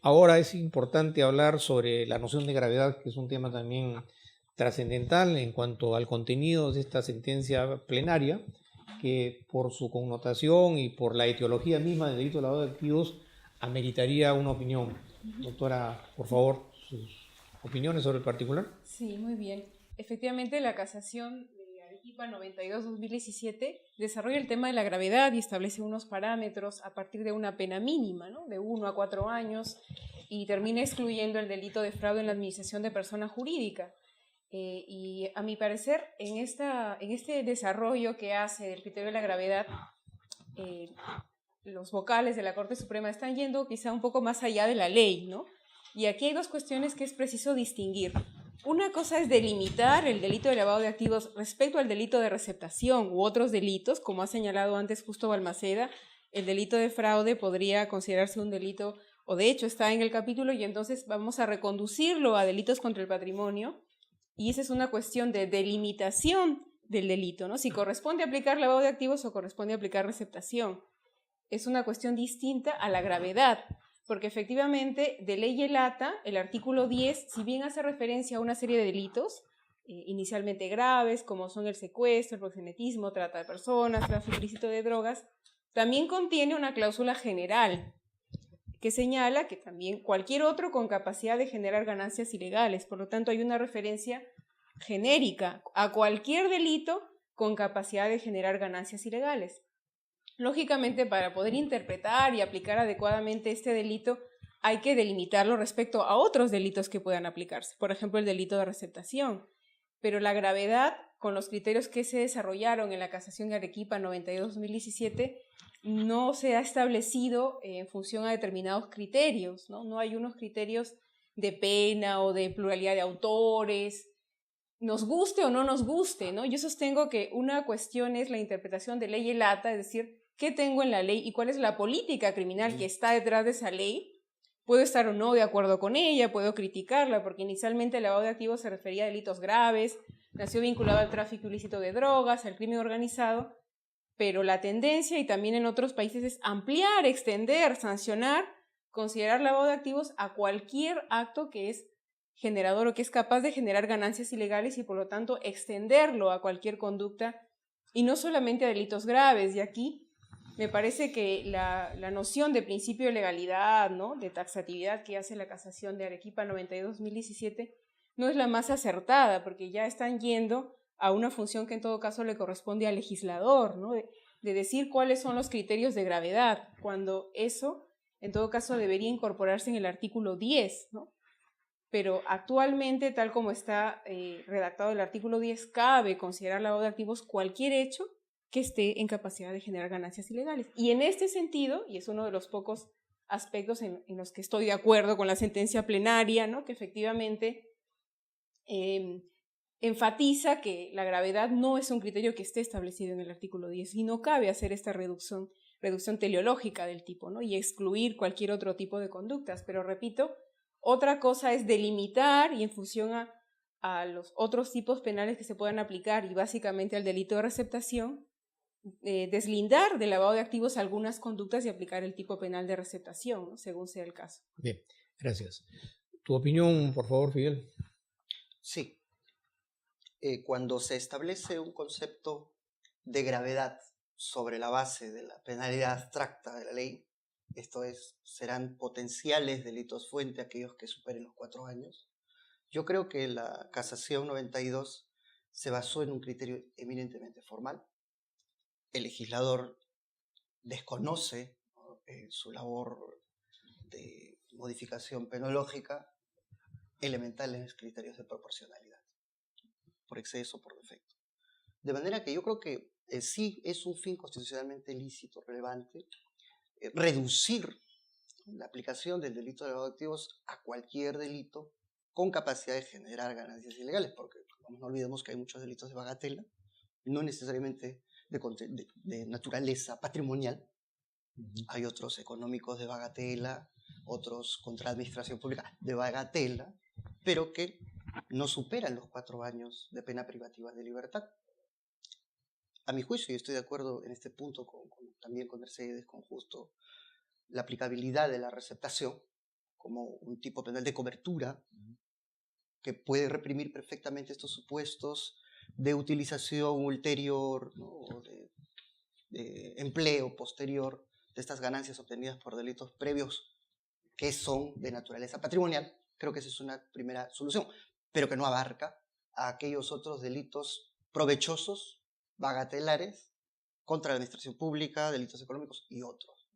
B: ahora es importante hablar sobre la noción de gravedad, que es un tema también trascendental en cuanto al contenido de esta sentencia plenaria, que por su connotación y por la etiología misma del delito de lavado de activos ameritaría una opinión. Doctora, por favor, sus opiniones sobre el particular.
C: Sí, muy bien. Efectivamente, la casación de Arequipa 92-2017 desarrolla el tema de la gravedad y establece unos parámetros a partir de una pena mínima, ¿no? De 1 a 4 años, y termina excluyendo el delito de fraude en la administración de persona jurídica. Y a mi parecer, en este desarrollo que hace del criterio de la gravedad, los vocales de la Corte Suprema están yendo quizá un poco más allá de la ley, ¿no? Y aquí hay dos cuestiones que es preciso distinguir. Una cosa es delimitar el delito de lavado de activos respecto al delito de receptación u otros delitos, como ha señalado antes justo Balmaceda. El delito de fraude podría considerarse un delito, o de hecho está en el capítulo, y entonces vamos a reconducirlo a delitos contra el patrimonio. Y esa es una cuestión de delimitación del delito, ¿no? Si corresponde aplicar lavado de activos o corresponde aplicar receptación. Es una cuestión distinta a la gravedad, porque efectivamente de ley elata, el artículo 10, si bien hace referencia a una serie de delitos inicialmente graves, como son el secuestro, el proxenetismo, trata de personas, tráfico ilícito de drogas, también contiene una cláusula general que señala que también cualquier otro con capacidad de generar ganancias ilegales. Por lo tanto, hay una referencia genérica a cualquier delito con capacidad de generar ganancias ilegales. Lógicamente, para poder interpretar y aplicar adecuadamente este delito, hay que delimitarlo respecto a otros delitos que puedan aplicarse. Por ejemplo, el delito de receptación. Pero la gravedad, con los criterios que se desarrollaron en la casación de Arequipa 92-2017, no se ha establecido en función a determinados criterios, ¿no? No hay unos criterios de pena o de pluralidad de autores, nos guste o no nos guste, ¿no? Yo sostengo que una cuestión es la interpretación de ley elata, es decir, qué tengo en la ley y cuál es la política criminal que está detrás de esa ley. Puedo estar o no de acuerdo con ella, puedo criticarla, porque inicialmente el lavado de activos se refería a delitos graves, nació vinculado al tráfico ilícito de drogas, al crimen organizado, pero la tendencia, y también en otros países, es ampliar, extender, sancionar, considerar lavado de activos a cualquier acto que es generador o que es capaz de generar ganancias ilegales y por lo tanto extenderlo a cualquier conducta y no solamente a delitos graves. Y aquí me parece que la noción de principio de legalidad, ¿no? De taxatividad que hace la casación de Arequipa 92-2017 no es la más acertada, porque ya están yendo a una función que en todo caso le corresponde al legislador, ¿no? De decir cuáles son los criterios de gravedad, cuando eso en todo caso debería incorporarse en el artículo 10, ¿no? Pero actualmente, tal como está redactado el artículo 10, cabe considerar lavado de activos cualquier hecho que esté en capacidad de generar ganancias ilegales. Y en este sentido, y es uno de los pocos aspectos en los que estoy de acuerdo con la sentencia plenaria, ¿no? Que efectivamente enfatiza que la gravedad no es un criterio que esté establecido en el artículo 10 y no cabe hacer esta reducción teleológica del tipo, ¿no? Y excluir cualquier otro tipo de conductas. Pero repito, otra cosa es delimitar y en función a los otros tipos penales que se puedan aplicar y básicamente al delito de receptación, deslindar del lavado de activos algunas conductas y aplicar el tipo penal de receptación, ¿no? Según sea el caso.
B: Bien, gracias. ¿Tu opinión, por favor, Fidel?
E: Sí. Cuando se establece un concepto de gravedad sobre la base de la penalidad abstracta de la ley, esto es, serán potenciales delitos fuente aquellos que superen los 4 años. Yo creo que la casación 92 se basó en un criterio eminentemente formal. El legislador desconoce, ¿no?, su labor de modificación penológica elemental en los criterios de proporcionalidad, por exceso, por defecto. De manera que yo creo que sí es un fin constitucionalmente lícito, relevante, reducir la aplicación del delito de lavado de activos a cualquier delito con capacidad de generar ganancias ilegales, porque no olvidemos que hay muchos delitos de bagatela, no necesariamente de naturaleza patrimonial. Hay otros económicos de bagatela, otros contra administración pública de bagatela, pero que no superan los 4 años de pena privativa de libertad. A mi juicio, y estoy de acuerdo en este punto también con Mercedes, con Justo, la aplicabilidad de la receptación como un tipo penal de cobertura que puede reprimir perfectamente estos supuestos de utilización ulterior, ¿no?, o de empleo posterior de estas ganancias obtenidas por delitos previos que son de naturaleza patrimonial. Creo que esa es una primera solución, pero que no abarca a aquellos otros delitos provechosos, bagatelares, contra la administración pública, delitos económicos y otros.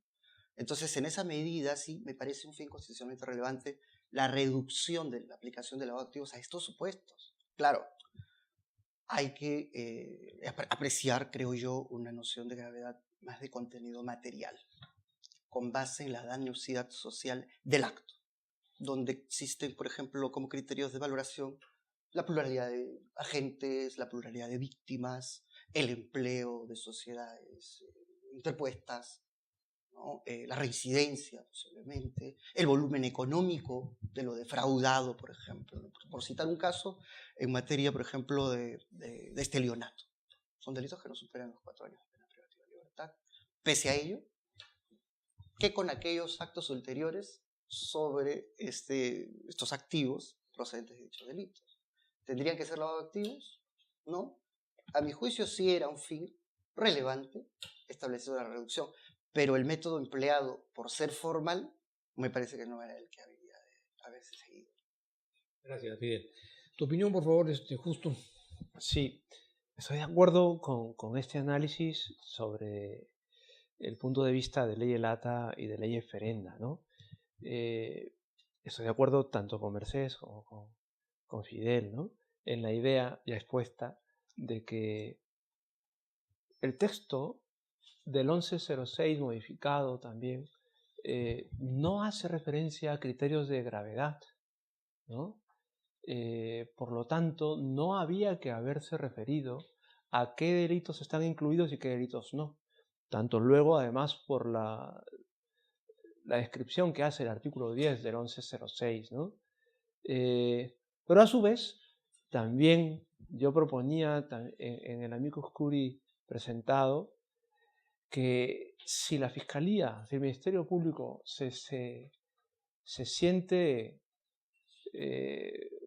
E: Entonces, en esa medida, sí, me parece un fin constitucionalmente relevante la reducción de la aplicación de lavado de activos a estos supuestos. Claro, hay que apreciar, creo yo, una noción de gravedad más de contenido material, con base en la dañosidad social del acto, donde existen, por ejemplo, como criterios de valoración, la pluralidad de agentes, la pluralidad de víctimas, el empleo de sociedades interpuestas, ¿no?, la reincidencia, posiblemente, el volumen económico de lo defraudado, por ejemplo, ¿no?, por citar un caso en materia, por ejemplo, de estelionato. Son delitos que no superan los 4 años de pena privativa de libertad. Pese a ello, ¿qué con aquellos actos ulteriores sobre estos activos procedentes de dichos delitos? ¿Tendrían que ser lavado de activos? ¿No? A mi juicio sí era un fin relevante establecer una reducción, pero el método empleado por ser formal me parece que no era el que había de haberse seguido.
B: Gracias, Fidel. Tu opinión, por favor, Justo.
D: Sí, estoy de acuerdo con este análisis sobre el punto de vista de ley Elata y de ley Ferenda, ¿no? Estoy de acuerdo tanto con Mercedes como con Fidel, ¿no?, en la idea ya expuesta de que el texto del 1106 modificado también no hace referencia a criterios de gravedad, ¿no? Por lo tanto, no había que haberse referido a qué delitos están incluidos y qué delitos no. Tanto luego, además, por la descripción que hace el artículo 10 del 1106, ¿no? Pero a su vez, también yo proponía en el amicus curiae presentado que si la Fiscalía, si el Ministerio Público se siente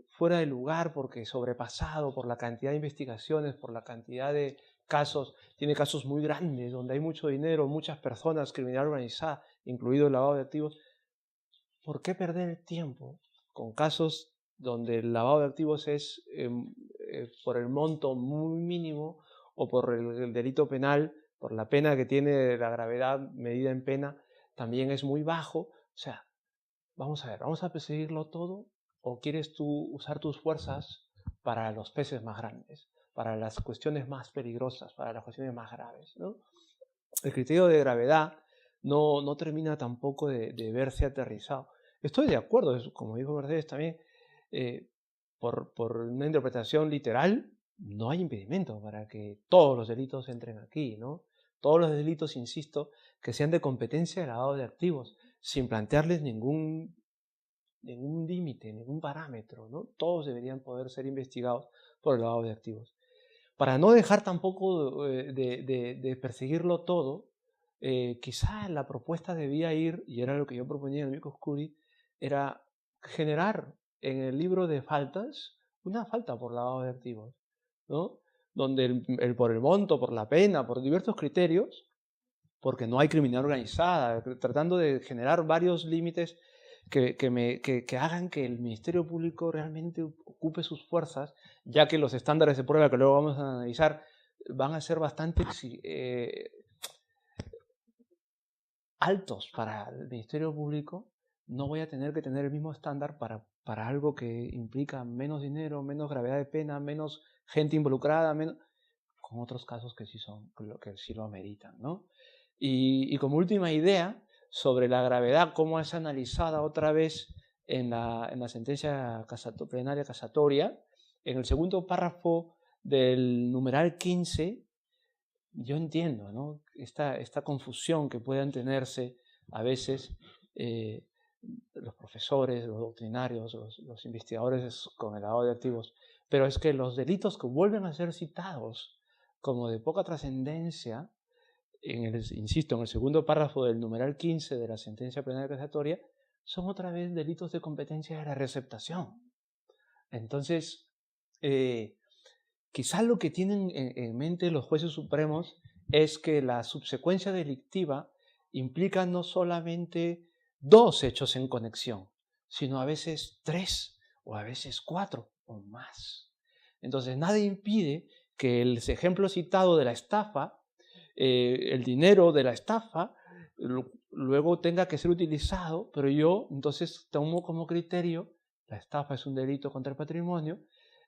D: fuera de lugar porque sobrepasado por la cantidad de investigaciones, por la cantidad de casos, tiene casos muy grandes donde hay mucho dinero, muchas personas, criminalidad organizada, incluido el lavado de activos, ¿por qué perder el tiempo con casos donde el lavado de activos es por el monto muy mínimo o por el delito penal, por la pena que tiene, la gravedad medida en pena, también es muy bajo? O sea, vamos a ver, ¿vamos a perseguirlo todo o quieres tú usar tus fuerzas para los peces más grandes, para las cuestiones más peligrosas, para las cuestiones más graves, ¿no? El criterio de gravedad no termina tampoco de verse aterrizado. Estoy de acuerdo, como dijo Mercedes también, por una interpretación literal, no hay impedimento para que todos los delitos entren aquí, ¿no? Todos los delitos, insisto, que sean de competencia de lavado de activos, sin plantearles ningún límite, ningún parámetro, ¿no? Todos deberían poder ser investigados por el lavado de activos. Para no dejar tampoco de perseguirlo todo, quizá la propuesta debía ir, y era lo que yo proponía en el amicus curiae, era generar en el libro de faltas una falta por lavado de activos, ¿no? Donde por el monto, por la pena, por diversos criterios, porque no hay criminalidad organizada, tratando de generar varios límites que hagan que el Ministerio Público realmente ocupe sus fuerzas, ya que los estándares de prueba que luego vamos a analizar van a ser bastante altos para el Ministerio Público. No voy a tener que tener el mismo estándar para algo que implica menos dinero, menos gravedad de pena, menos gente involucrada, con otros casos que sí lo ameritan, ¿no? Y como última idea sobre la gravedad, cómo es analizada otra vez en la sentencia plenaria casatoria, en el segundo párrafo del numeral 15, yo entiendo, ¿no?, esta confusión que puedan tenerse a veces los profesores, los doctrinarios, los investigadores con el lavado de activos, pero es que los delitos que vuelven a ser citados como de poca trascendencia, insisto, en el segundo párrafo del numeral 15 de la sentencia plenaria casatoria, son otra vez delitos de competencia de la receptación. Entonces, quizás lo que tienen en mente los jueces supremos es que la subsecuencia delictiva implica no solamente 2 hechos en conexión, sino a veces 3 o a veces 4 o más. Entonces, nada impide que el ejemplo citado de la estafa, el dinero de la estafa, luego tenga que ser utilizado, pero yo entonces tomo como criterio, la estafa es un delito contra el patrimonio,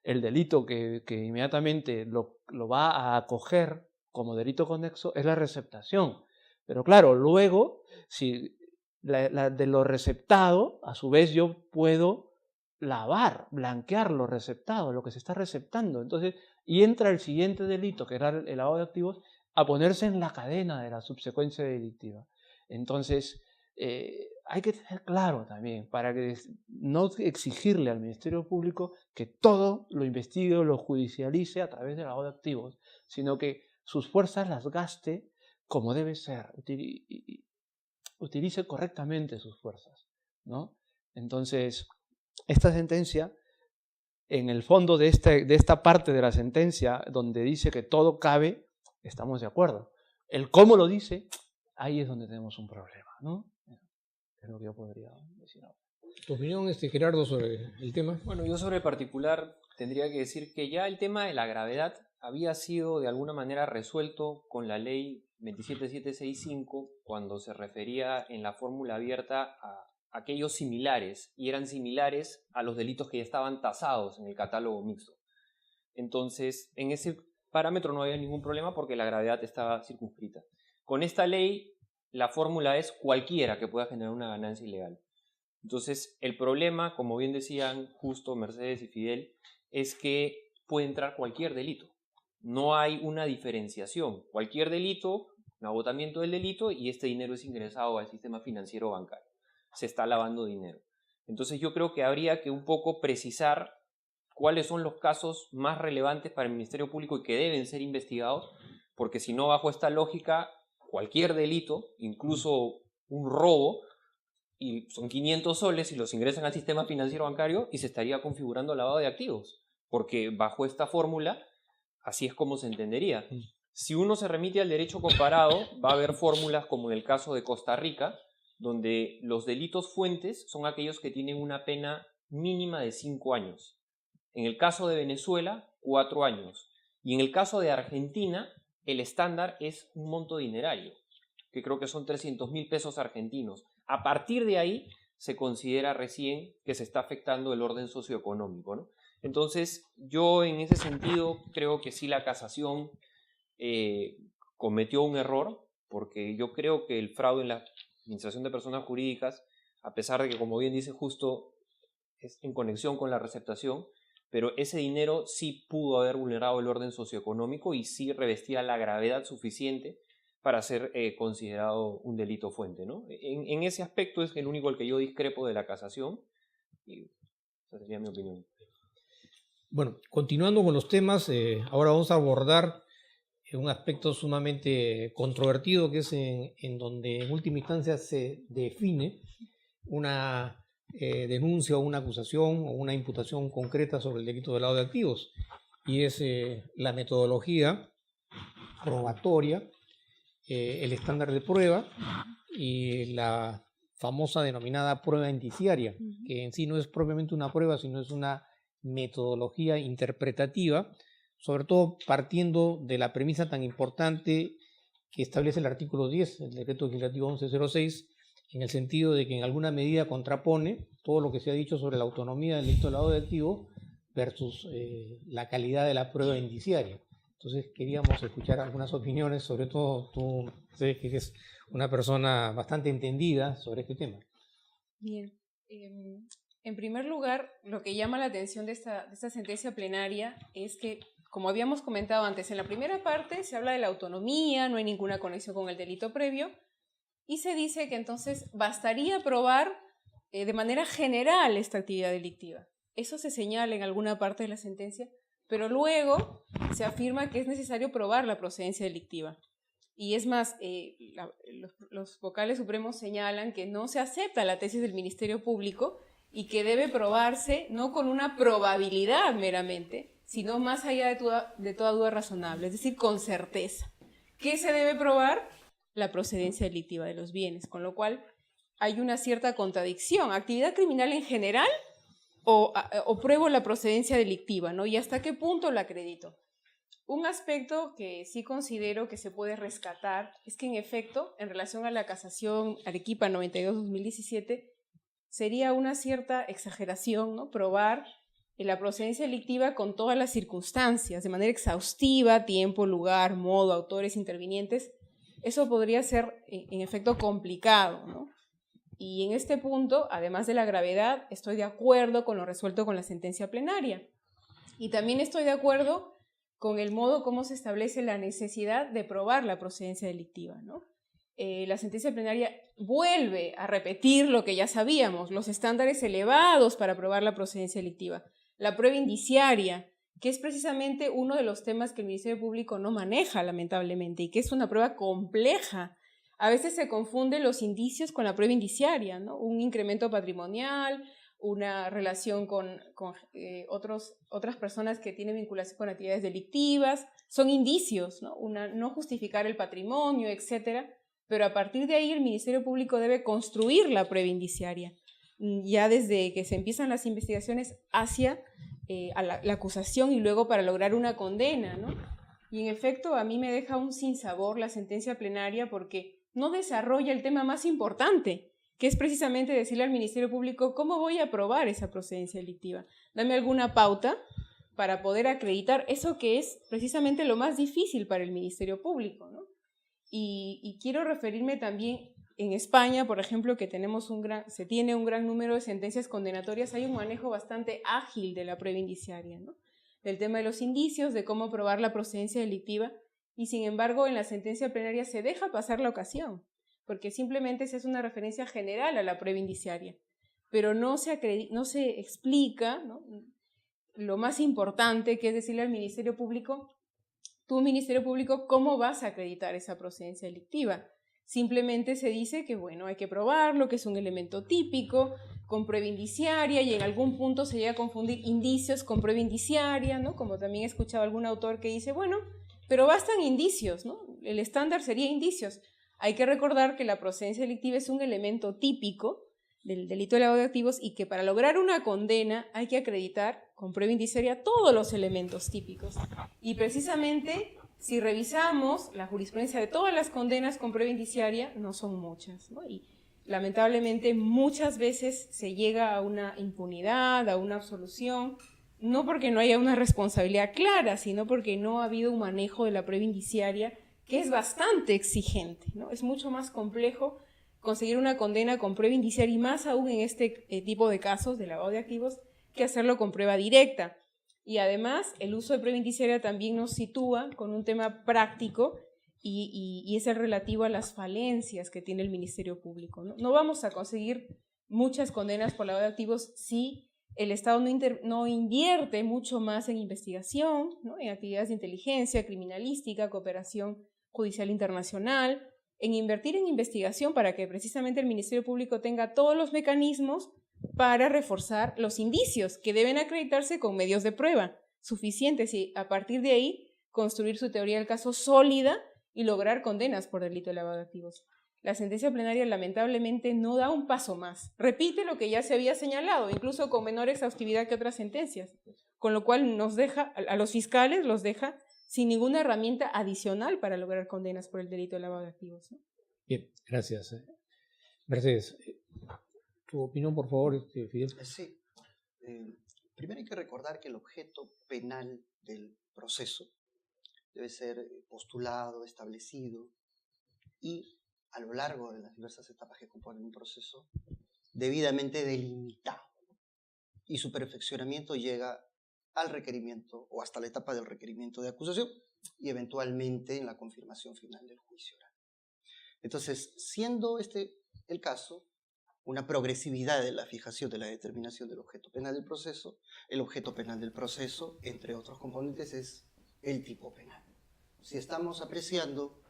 D: el delito que inmediatamente lo va a acoger como delito conexo es la receptación. Pero claro, luego, si de lo receptado, a su vez yo puedo blanquear lo receptado, lo que se está receptando. Entonces, y entra el siguiente delito, que era el lavado de activos, a ponerse en la cadena de la subsecuencia delictiva. Entonces, hay que tener claro también, para que no exigirle al Ministerio Público que todo lo investigue o lo judicialice a través del lavado de activos, sino que sus fuerzas las gaste como debe ser, utilice correctamente sus fuerzas, ¿no? Entonces, esta sentencia, en el fondo de esta parte de la sentencia, donde dice que todo cabe, estamos de acuerdo. El cómo lo dice, ahí es donde tenemos un problema, ¿no? Es lo que yo podría decir ahora.
B: ¿Tu opinión, Gerardo, sobre el tema?
F: Bueno, yo sobre el particular tendría que decir que ya el tema de la gravedad había sido de alguna manera resuelto con la ley 27765 cuando se refería en la fórmula abierta a aquellos similares, y eran similares a los delitos que ya estaban tasados en el catálogo mixto. Entonces, en ese parámetro no había ningún problema porque la gravedad estaba circunscrita. Con esta ley, la fórmula es cualquiera que pueda generar una ganancia ilegal. Entonces, el problema, como bien decían Justo, Mercedes y Fidel, es que puede entrar cualquier delito. No hay una diferenciación. Cualquier delito, un agotamiento del delito, y este dinero es ingresado al sistema financiero bancario. Se está lavando dinero. Entonces, yo creo que habría que un poco precisar cuáles son los casos más relevantes para el Ministerio Público y que deben ser investigados, porque si no, bajo esta lógica, cualquier delito, incluso un robo, y son 500 soles y los ingresan al sistema financiero bancario y se estaría configurando lavado de activos, porque bajo esta fórmula, así es como se entendería. Si uno se remite al derecho comparado, va a haber fórmulas como en el caso de Costa Rica, donde los delitos fuentes son aquellos que tienen una pena mínima de 5 años. En el caso de Venezuela, 4 años. Y en el caso de Argentina, el estándar es un monto dinerario, que creo que son 300.000 pesos argentinos. A partir de ahí se considera recién que se está afectando el orden socioeconómico, ¿no? Entonces, yo en ese sentido creo que sí la casación cometió un error, porque yo creo que el fraude en la administración de personas jurídicas, a pesar de que, como bien dice Justo, es en conexión con la receptación, pero ese dinero sí pudo haber vulnerado el orden socioeconómico y sí revestía la gravedad suficiente para ser considerado un delito fuente, ¿no? En ese aspecto es el único al que yo discrepo de la casación, y esa sería mi opinión.
B: Bueno, continuando con los temas, ahora vamos a abordar un aspecto sumamente controvertido, que es en donde en última instancia se define una denuncia o una acusación o una imputación concreta sobre el delito de lavado de activos, y es la metodología probatoria el estándar de prueba y la famosa denominada prueba indiciaria, que en sí no es propiamente una prueba, sino es una metodología interpretativa, sobre todo partiendo de la premisa tan importante que establece el artículo 10 del Decreto Legislativo 1106, en el sentido de que en alguna medida contrapone todo lo que se ha dicho sobre la autonomía del delito de lavado de activos versus la calidad de la prueba indiciaria. Entonces queríamos escuchar algunas opiniones, sobre todo tú, sé que eres una persona bastante entendida sobre este tema.
C: Bien. En primer lugar, lo que llama la atención de esta sentencia plenaria es que, como habíamos comentado antes, en la primera parte se habla de la autonomía, no hay ninguna conexión con el delito previo, y se dice que entonces bastaría probar de manera general esta actividad delictiva. Eso se señala en alguna parte de la sentencia, pero luego se afirma que es necesario probar la procedencia delictiva. Y es más, los vocales supremos señalan que no se acepta la tesis del Ministerio Público y que debe probarse no con una probabilidad meramente, sino más allá de toda duda razonable, es decir, con certeza. ¿Qué se debe probar? La procedencia delictiva de los bienes, con lo cual hay una cierta contradicción. ¿Actividad criminal en general o pruebo la procedencia delictiva, ¿no? ¿Y hasta qué punto la acredito? Un aspecto que sí considero que se puede rescatar es que, en efecto, en relación a la casación Arequipa 92-2017, sería una cierta exageración, ¿no? Probar la procedencia delictiva con todas las circunstancias, de manera exhaustiva, tiempo, lugar, modo, autores, intervinientes. Eso podría ser, en efecto, complicado, ¿no? Y en este punto, además de la gravedad, estoy de acuerdo con lo resuelto con la sentencia plenaria. Y también estoy de acuerdo con el modo como se establece la necesidad de probar la procedencia delictiva, ¿no? La sentencia plenaria vuelve a repetir lo que ya sabíamos, los estándares elevados para probar la procedencia delictiva, la prueba indiciaria, que es precisamente uno de los temas que el Ministerio Público no maneja, lamentablemente, y que es una prueba compleja. A veces se confunden los indicios con la prueba indiciaria, ¿no? Un incremento patrimonial, una relación con otras personas que tienen vinculación con actividades delictivas, son indicios, ¿no? No justificar el patrimonio, etcétera, pero a partir de ahí el Ministerio Público debe construir la prueba indiciaria, ya desde que se empiezan las investigaciones hacia a la acusación y luego para lograr una condena, ¿no? Y en efecto a mí me deja un sinsabor la sentencia plenaria porque no desarrolla el tema más importante, que es precisamente decirle al Ministerio Público cómo voy a probar esa procedencia delictiva. Dame alguna pauta para poder acreditar eso que es precisamente lo más difícil para el Ministerio Público, ¿no? Y quiero referirme también, en España, por ejemplo, que se tiene un gran número de sentencias condenatorias, hay un manejo bastante ágil de la prueba indiciaria, ¿no? Del tema de los indicios, de cómo probar la procedencia delictiva, y sin embargo en la sentencia plenaria se deja pasar la ocasión, porque simplemente se hace una referencia general a la prueba indiciaria, pero no se explica, ¿no?, lo más importante, que es decirle al Ministerio Público, tú, Ministerio Público, ¿cómo vas a acreditar esa procedencia delictiva? Simplemente se dice que, bueno, hay que probarlo, que es un elemento típico, con prueba indiciaria, y en algún punto se llega a confundir indicios con prueba indiciaria, ¿no? Como también he escuchado algún autor que dice, bueno, pero bastan indicios, ¿no? El estándar sería indicios. Hay que recordar que la procedencia delictiva es un elemento típico del delito de lavado de activos y que para lograr una condena hay que acreditar con prueba indiciaria todos los elementos típicos. Y precisamente, si revisamos la jurisprudencia de todas las condenas con prueba indiciaria, no son muchas, ¿no? Y lamentablemente muchas veces se llega a una impunidad, a una absolución, no porque no haya una responsabilidad clara, sino porque no ha habido un manejo de la prueba indiciaria que es bastante exigente, ¿no? Es mucho más complejo conseguir una condena con prueba indiciaria y más aún en este tipo de casos de lavado de activos que hacerlo con prueba directa. Y además el uso de prueba indiciaria también nos sitúa con un tema práctico y es el relativo a las falencias que tiene el Ministerio Público, ¿no? No vamos a conseguir muchas condenas por lavado de activos si el Estado no invierte mucho más en investigación, ¿no?, en actividades de inteligencia, criminalística, cooperación judicial internacional, en invertir en investigación para que precisamente el Ministerio Público tenga todos los mecanismos para reforzar los indicios que deben acreditarse con medios de prueba suficientes y a partir de ahí construir su teoría del caso sólida y lograr condenas por delito de lavado de activos. La sentencia plenaria lamentablemente no da un paso más. Repite lo que ya se había señalado, incluso con menor exhaustividad que otras sentencias, con lo cual nos deja, a los fiscales los deja sin ninguna herramienta adicional para lograr condenas por el delito de lavado de activos, ¿no?
B: Bien, gracias. Mercedes, tu opinión, por favor, Fidel.
E: Sí. Primero hay que recordar que el objeto penal del proceso debe ser postulado, establecido y a lo largo de las diversas etapas que componen un proceso, debidamente delimitado. Y su perfeccionamiento llega al requerimiento o hasta la etapa del requerimiento de acusación y eventualmente en la confirmación final del juicio oral. Entonces, siendo este el caso, una progresividad de la fijación de la determinación del objeto penal del proceso, el objeto penal del proceso, entre otros componentes, es el tipo penal. Si estamos apreciando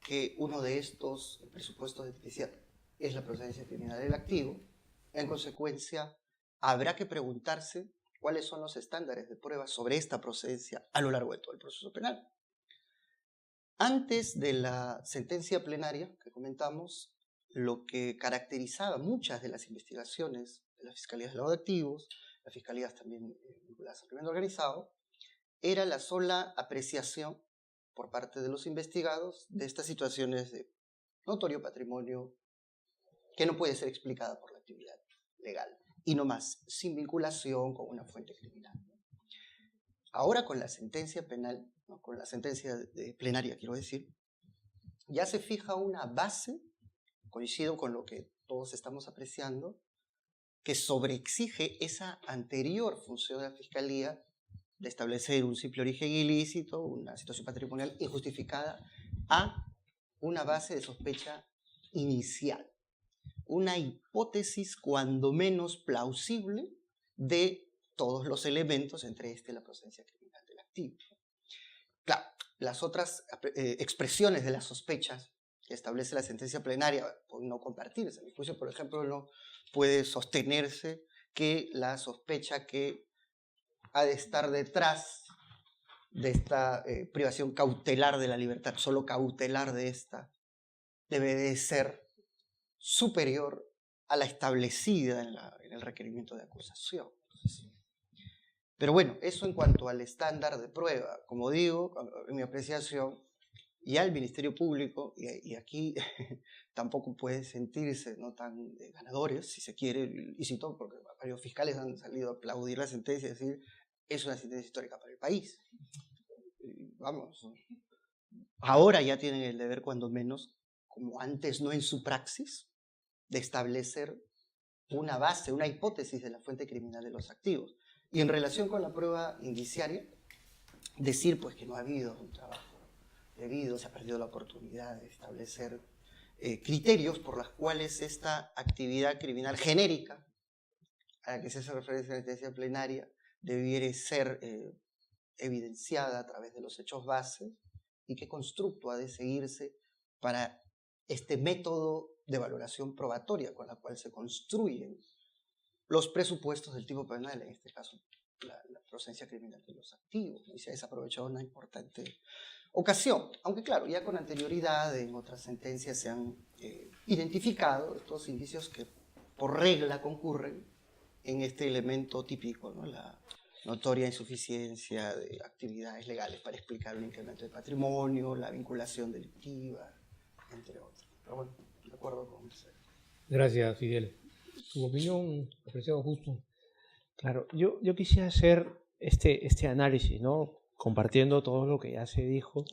E: que uno de estos presupuestos de tipicidad es la procedencia criminal del activo, en consecuencia, habrá que preguntarse cuáles son los estándares de prueba sobre esta procedencia a lo largo de todo el proceso penal. Antes de la sentencia plenaria que comentamos, lo que caracterizaba muchas de las investigaciones de las fiscalías de lavado de activos, las fiscalías también vinculadas al crimen organizado, era la sola apreciación por parte de los investigados de estas situaciones de notorio patrimonio que no puede ser explicada por la actividad legal y no más, sin vinculación con una fuente criminal. Ahora con la sentencia penal, ¿no? Con la sentencia plenaria, quiero decir, ya se fija una base, coincido con lo que todos estamos apreciando, que sobreexige esa anterior función de la Fiscalía de establecer un simple origen ilícito, una situación patrimonial injustificada, a una base de sospecha inicial, una hipótesis cuando menos plausible de todos los elementos, entre la procedencia criminal del activo. Claro, las otras expresiones de las sospechas que establece la sentencia plenaria pueden no compartirse. En mi juicio, por ejemplo, no puede sostenerse que la sospecha que ha de estar detrás de esta privación cautelar de la libertad, solo cautelar de esta, debe de ser superior a la establecida en el requerimiento de acusación. Pero bueno, eso en cuanto al estándar de prueba. Como digo, en mi apreciación, y al Ministerio Público, y aquí tampoco puede sentirse no tan ganadores, si se quiere, y cito, porque varios fiscales han salido a aplaudir la sentencia y decir, es una sentencia histórica para el país. Vamos, ahora ya tienen el deber, cuando menos, como antes no en su praxis, de establecer una base, una hipótesis de la fuente criminal de los activos. Y en relación con la prueba indiciaria, decir pues que no ha habido un trabajo debido, se ha perdido la oportunidad de establecer criterios por los cuales esta actividad criminal genérica, a la que se hace referencia en la sentencia plenaria, debiera ser evidenciada a través de los hechos bases, y qué constructo ha de seguirse para este método de valoración probatoria con la cual se construyen los presupuestos del tipo penal, en este caso la procedencia criminal de los activos, y se ha desaprovechado una importante ocasión, aunque claro, ya con anterioridad en otras sentencias se han identificado estos indicios que por regla concurren en este elemento típico, ¿no? La notoria insuficiencia de actividades legales para explicar el incremento de patrimonio, la vinculación delictiva, entre otros. Pero bueno, de acuerdo con usted.
B: Gracias, Fidel. ¿Tu opinión, apreciado Justo?
D: Claro, yo quisiera hacer este análisis, ¿no? Compartiendo todo lo que ya se dijo.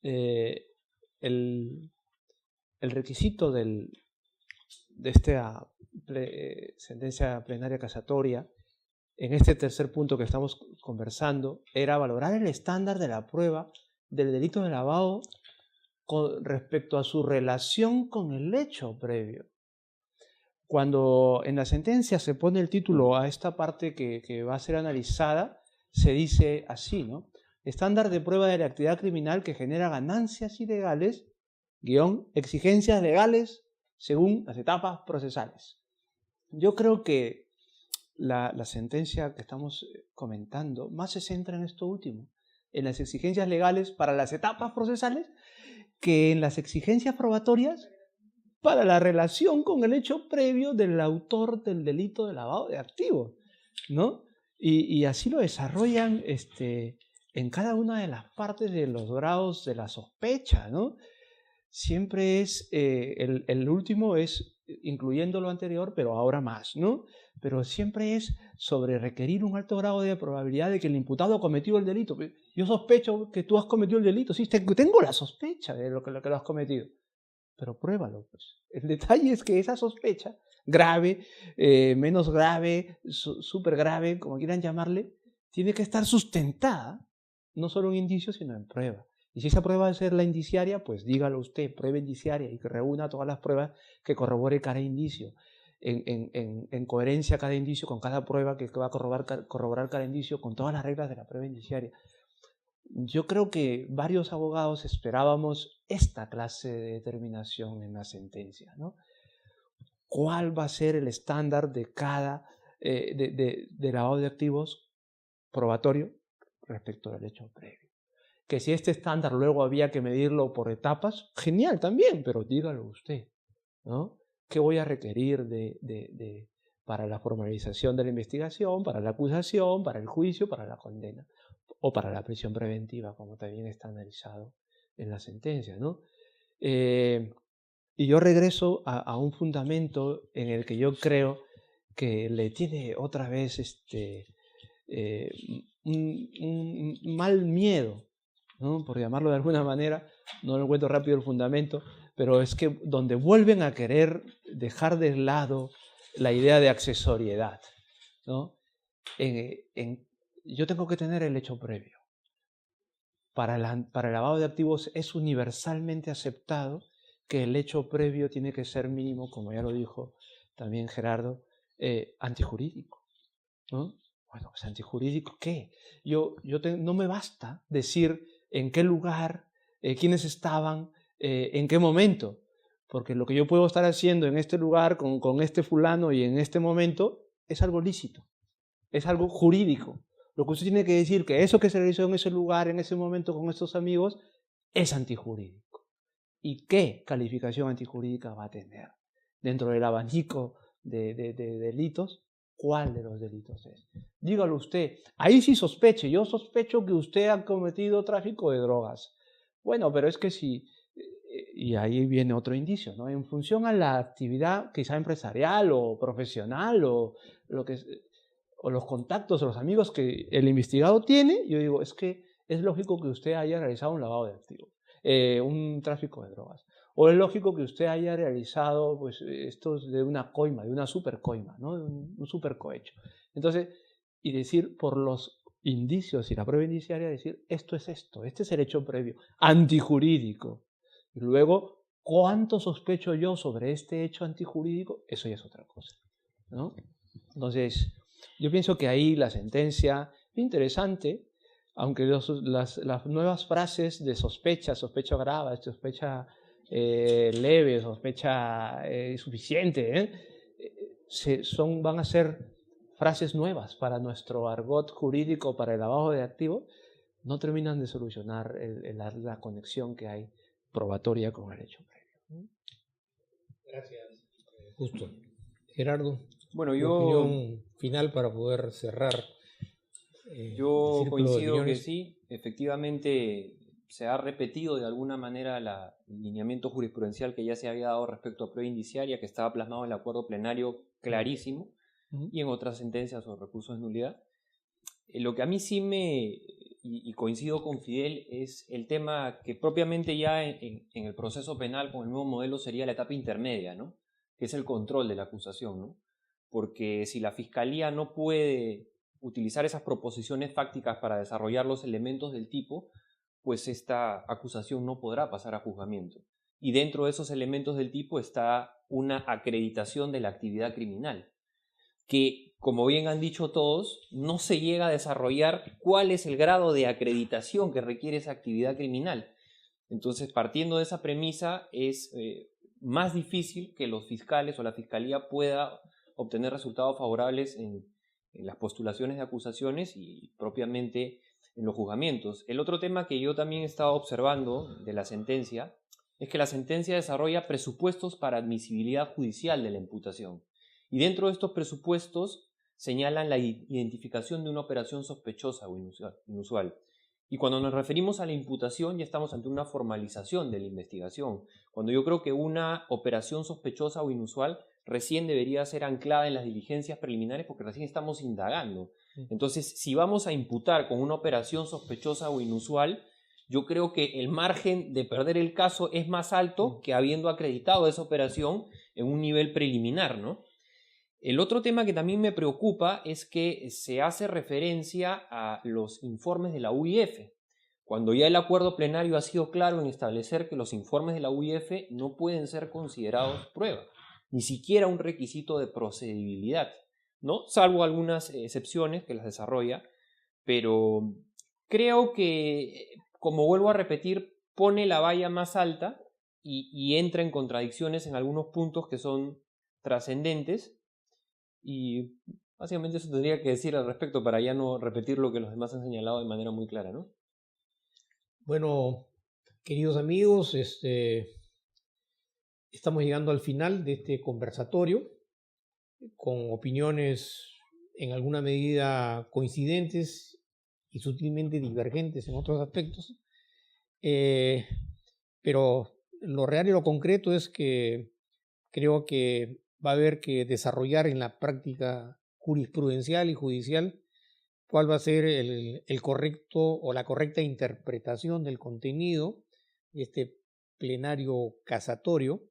D: El requisito de esta sentencia plenaria casatoria, en este tercer punto que estamos conversando, era valorar el estándar de la prueba del delito de lavado con respecto a su relación con el hecho previo. Cuando en la sentencia se pone el título a esta parte que va a ser analizada, se dice así, ¿no? Estándar de prueba de la actividad criminal que genera ganancias ilegales, exigencias legales según las etapas procesales. Yo creo que la sentencia que estamos comentando más se centra en esto último, en las exigencias legales para las etapas procesales, que en las exigencias probatorias para la relación con el hecho previo del autor del delito de lavado de activos, ¿no? Y así lo desarrollan en cada una de las partes de los grados de la sospecha, ¿no? Siempre es, el último es incluyendo lo anterior, pero ahora más, ¿no? Pero siempre es sobre requerir un alto grado de probabilidad de que el imputado ha cometido el delito. Yo sospecho que tú has cometido el delito, sí, tengo la sospecha de lo que lo has cometido, pero pruébalo, pues. El detalle es que esa sospecha, grave, menos grave, súper grave, como quieran llamarle, tiene que estar sustentada, no solo en indicios, sino en prueba. Y si esa prueba va a ser la indiciaria, pues dígalo usted, prueba indiciaria, y que reúna todas las pruebas que corrobore cada indicio, en coherencia cada indicio con cada prueba que va a corroborar cada indicio, con todas las reglas de la prueba indiciaria. Yo creo que varios abogados esperábamos esta clase de determinación en la sentencia, ¿no? ¿Cuál va a ser el estándar de cada de lavado de activos probatorio respecto del hecho previo? Que si este estándar luego había que medirlo por etapas, genial también, pero dígalo usted, ¿no? ¿Qué voy a requerir para la formalización de la investigación, para la acusación, para el juicio, para la condena o para la prisión preventiva, como también está analizado en la sentencia, ¿no? Y yo regreso a un fundamento en el que yo creo que le tiene otra vez un mal miedo, ¿no? Por llamarlo de alguna manera, no lo encuentro rápido el fundamento, pero es que donde vuelven a querer dejar de lado la idea de accesoriedad, ¿no? Yo tengo que tener el hecho previo. Para el lavado de activos es universalmente aceptado que el hecho previo tiene que ser mínimo, como ya lo dijo también Gerardo, antijurídico, ¿no? Bueno, pues antijurídico, ¿qué? No me basta decir en qué lugar, quiénes estaban, en qué momento, porque lo que yo puedo estar haciendo en este lugar con este fulano y en este momento es algo lícito, es algo jurídico. Lo que usted tiene que decir que eso que se realizó en ese lugar, en ese momento con estos amigos, es antijurídico. ¿Y qué calificación antijurídica va a tener? Dentro del abanico de delitos, ¿cuál de los delitos es? Dígalo usted. Ahí sí sospeche. Yo sospecho que usted ha cometido tráfico de drogas. Bueno, pero es que sí. Y ahí viene otro indicio, ¿no? En función a la actividad quizá empresarial o profesional o los contactos o los amigos que el investigado tiene, yo digo, es que es lógico que usted haya realizado un lavado de activos, un tráfico de drogas. O es lógico que usted haya realizado pues, esto de una coima, de una supercoima, ¿no? Un supercohecho. Entonces, y decir por los indicios y la prueba indiciaria, decir esto es esto, este es el hecho previo, antijurídico. Y luego, ¿cuánto sospecho yo sobre este hecho antijurídico? Eso ya es otra cosa, ¿no? Entonces, yo pienso que ahí la sentencia es interesante, aunque las nuevas frases de sospecha grave, sospecha leve, sospecha suficiente, van a ser frases nuevas para nuestro argot jurídico, para el lavado de activos, no terminan de solucionar la conexión que hay probatoria con el hecho previo.
B: Gracias. Justo. Gerardo,
F: bueno,
B: opinión final para poder cerrar.
F: Yo coincido que sí, efectivamente se ha repetido de alguna manera el lineamiento jurisprudencial que ya se había dado respecto a prueba indiciaria, que estaba plasmado en el acuerdo plenario clarísimo, y en otras sentencias o recursos de nulidad. Lo que a mí sí y coincido con Fidel, es el tema que propiamente ya en el proceso penal con el nuevo modelo sería la etapa intermedia, ¿no? Que es el control de la acusación, ¿no? Porque si la Fiscalía no puede utilizar esas proposiciones fácticas para desarrollar los elementos del tipo, pues esta acusación no podrá pasar a juzgamiento. Y dentro de esos elementos del tipo está una acreditación de la actividad criminal, que, como bien han dicho todos, no se llega a desarrollar cuál es el grado de acreditación que requiere esa actividad criminal. Entonces, partiendo de esa premisa, es más difícil que los fiscales o la Fiscalía pueda obtener resultados favorables en las postulaciones de acusaciones y propiamente en los juzgamientos. El otro tema que yo también he estado observando de la sentencia es que la sentencia desarrolla presupuestos para admisibilidad judicial de la imputación. Y dentro de estos presupuestos señalan la identificación de una operación sospechosa o inusual. Y cuando nos referimos a la imputación ya estamos ante una formalización de la investigación, cuando yo creo que una operación sospechosa o inusual recién debería ser anclada en las diligencias preliminares porque recién estamos indagando. Entonces, si vamos a imputar con una operación sospechosa o inusual, yo creo que el margen de perder el caso es más alto que habiendo acreditado esa operación en un nivel preliminar, ¿no? El otro tema que también me preocupa es que se hace referencia a los informes de la UIF, cuando ya el acuerdo plenario ha sido claro en establecer que los informes de la UIF no pueden ser considerados prueba, ni siquiera un requisito de procedibilidad, ¿no? Salvo algunas excepciones que las desarrolla, pero creo que, como vuelvo a repetir, pone la valla más alta y entra en contradicciones en algunos puntos que son trascendentes. Y básicamente eso tendría que decir al respecto para ya no repetir lo que los demás han señalado de manera muy clara, ¿no?
B: Bueno, queridos amigos, estamos llegando al final de este conversatorio con opiniones en alguna medida coincidentes y sutilmente divergentes en otros aspectos, pero lo real y lo concreto es que creo que va a haber que desarrollar en la práctica jurisprudencial y judicial cuál va a ser el correcto o la correcta interpretación del contenido de este plenario casatorio,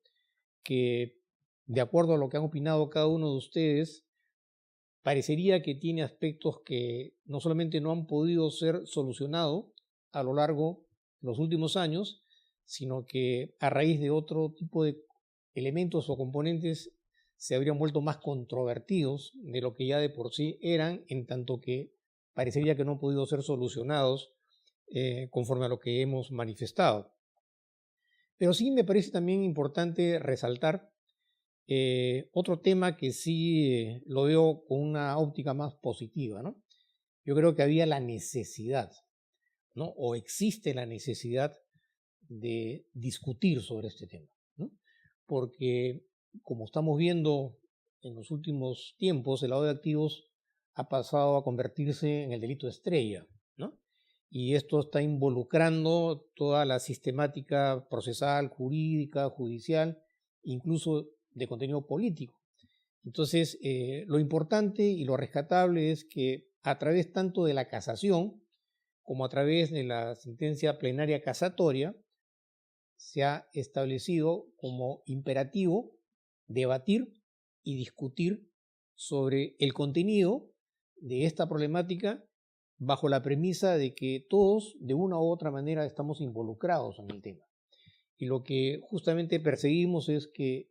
B: que de acuerdo a lo que han opinado cada uno de ustedes, parecería que tiene aspectos que no solamente no han podido ser solucionados a lo largo de los últimos años, sino que a raíz de otro tipo de elementos o componentes se habrían vuelto más controvertidos de lo que ya de por sí eran, en tanto que parecería que no han podido ser solucionados conforme a lo que hemos manifestado. Pero sí me parece también importante resaltar otro tema que sí lo veo con una óptica más positiva, ¿no? Yo creo que había la necesidad, ¿no? O existe la necesidad de discutir sobre este tema, ¿no? Porque como estamos viendo en los últimos tiempos, el lavado de activos ha pasado a convertirse en el delito estrella, ¿no? Y esto está involucrando toda la sistemática procesal, jurídica, judicial, incluso de contenido político. Entonces, lo importante y lo rescatable es que a través tanto de la casación como a través de la sentencia plenaria casatoria se ha establecido como imperativo debatir y discutir sobre el contenido de esta problemática bajo la premisa de que todos de una u otra manera estamos involucrados en el tema. Y lo que justamente perseguimos es que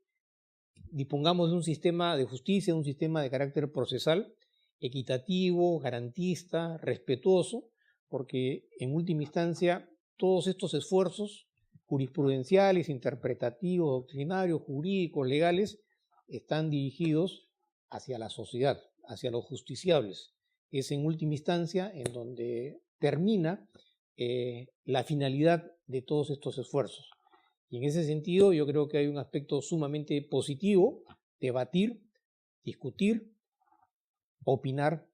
B: dispongamos de un sistema de justicia, un sistema de carácter procesal, equitativo, garantista, respetuoso, porque en última instancia todos estos esfuerzos jurisprudenciales, interpretativos, doctrinarios, jurídicos, legales, están dirigidos hacia la sociedad, hacia los justiciables. Es en última instancia en donde termina la finalidad de todos estos esfuerzos. Y en ese sentido yo creo que hay un aspecto sumamente positivo: debatir, discutir, opinar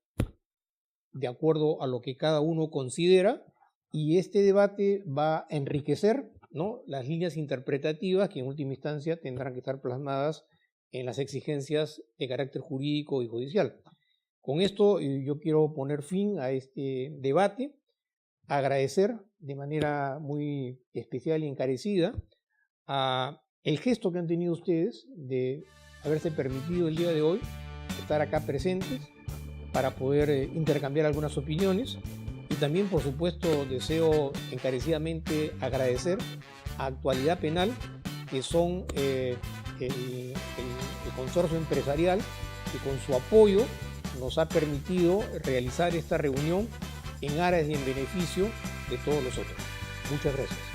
B: de acuerdo a lo que cada uno considera, y este debate va a enriquecer, ¿no?, las líneas interpretativas que en última instancia tendrán que estar plasmadas en las exigencias de carácter jurídico y judicial. Con esto yo quiero poner fin a este debate, agradecer de manera muy especial y encarecida el gesto que han tenido ustedes de haberse permitido el día de hoy estar acá presentes para poder intercambiar algunas opiniones. Y también, por supuesto, deseo encarecidamente agradecer a Actualidad Penal, que son el consorcio empresarial que con su apoyo nos ha permitido realizar esta reunión en aras y en beneficio de todos nosotros. Muchas gracias.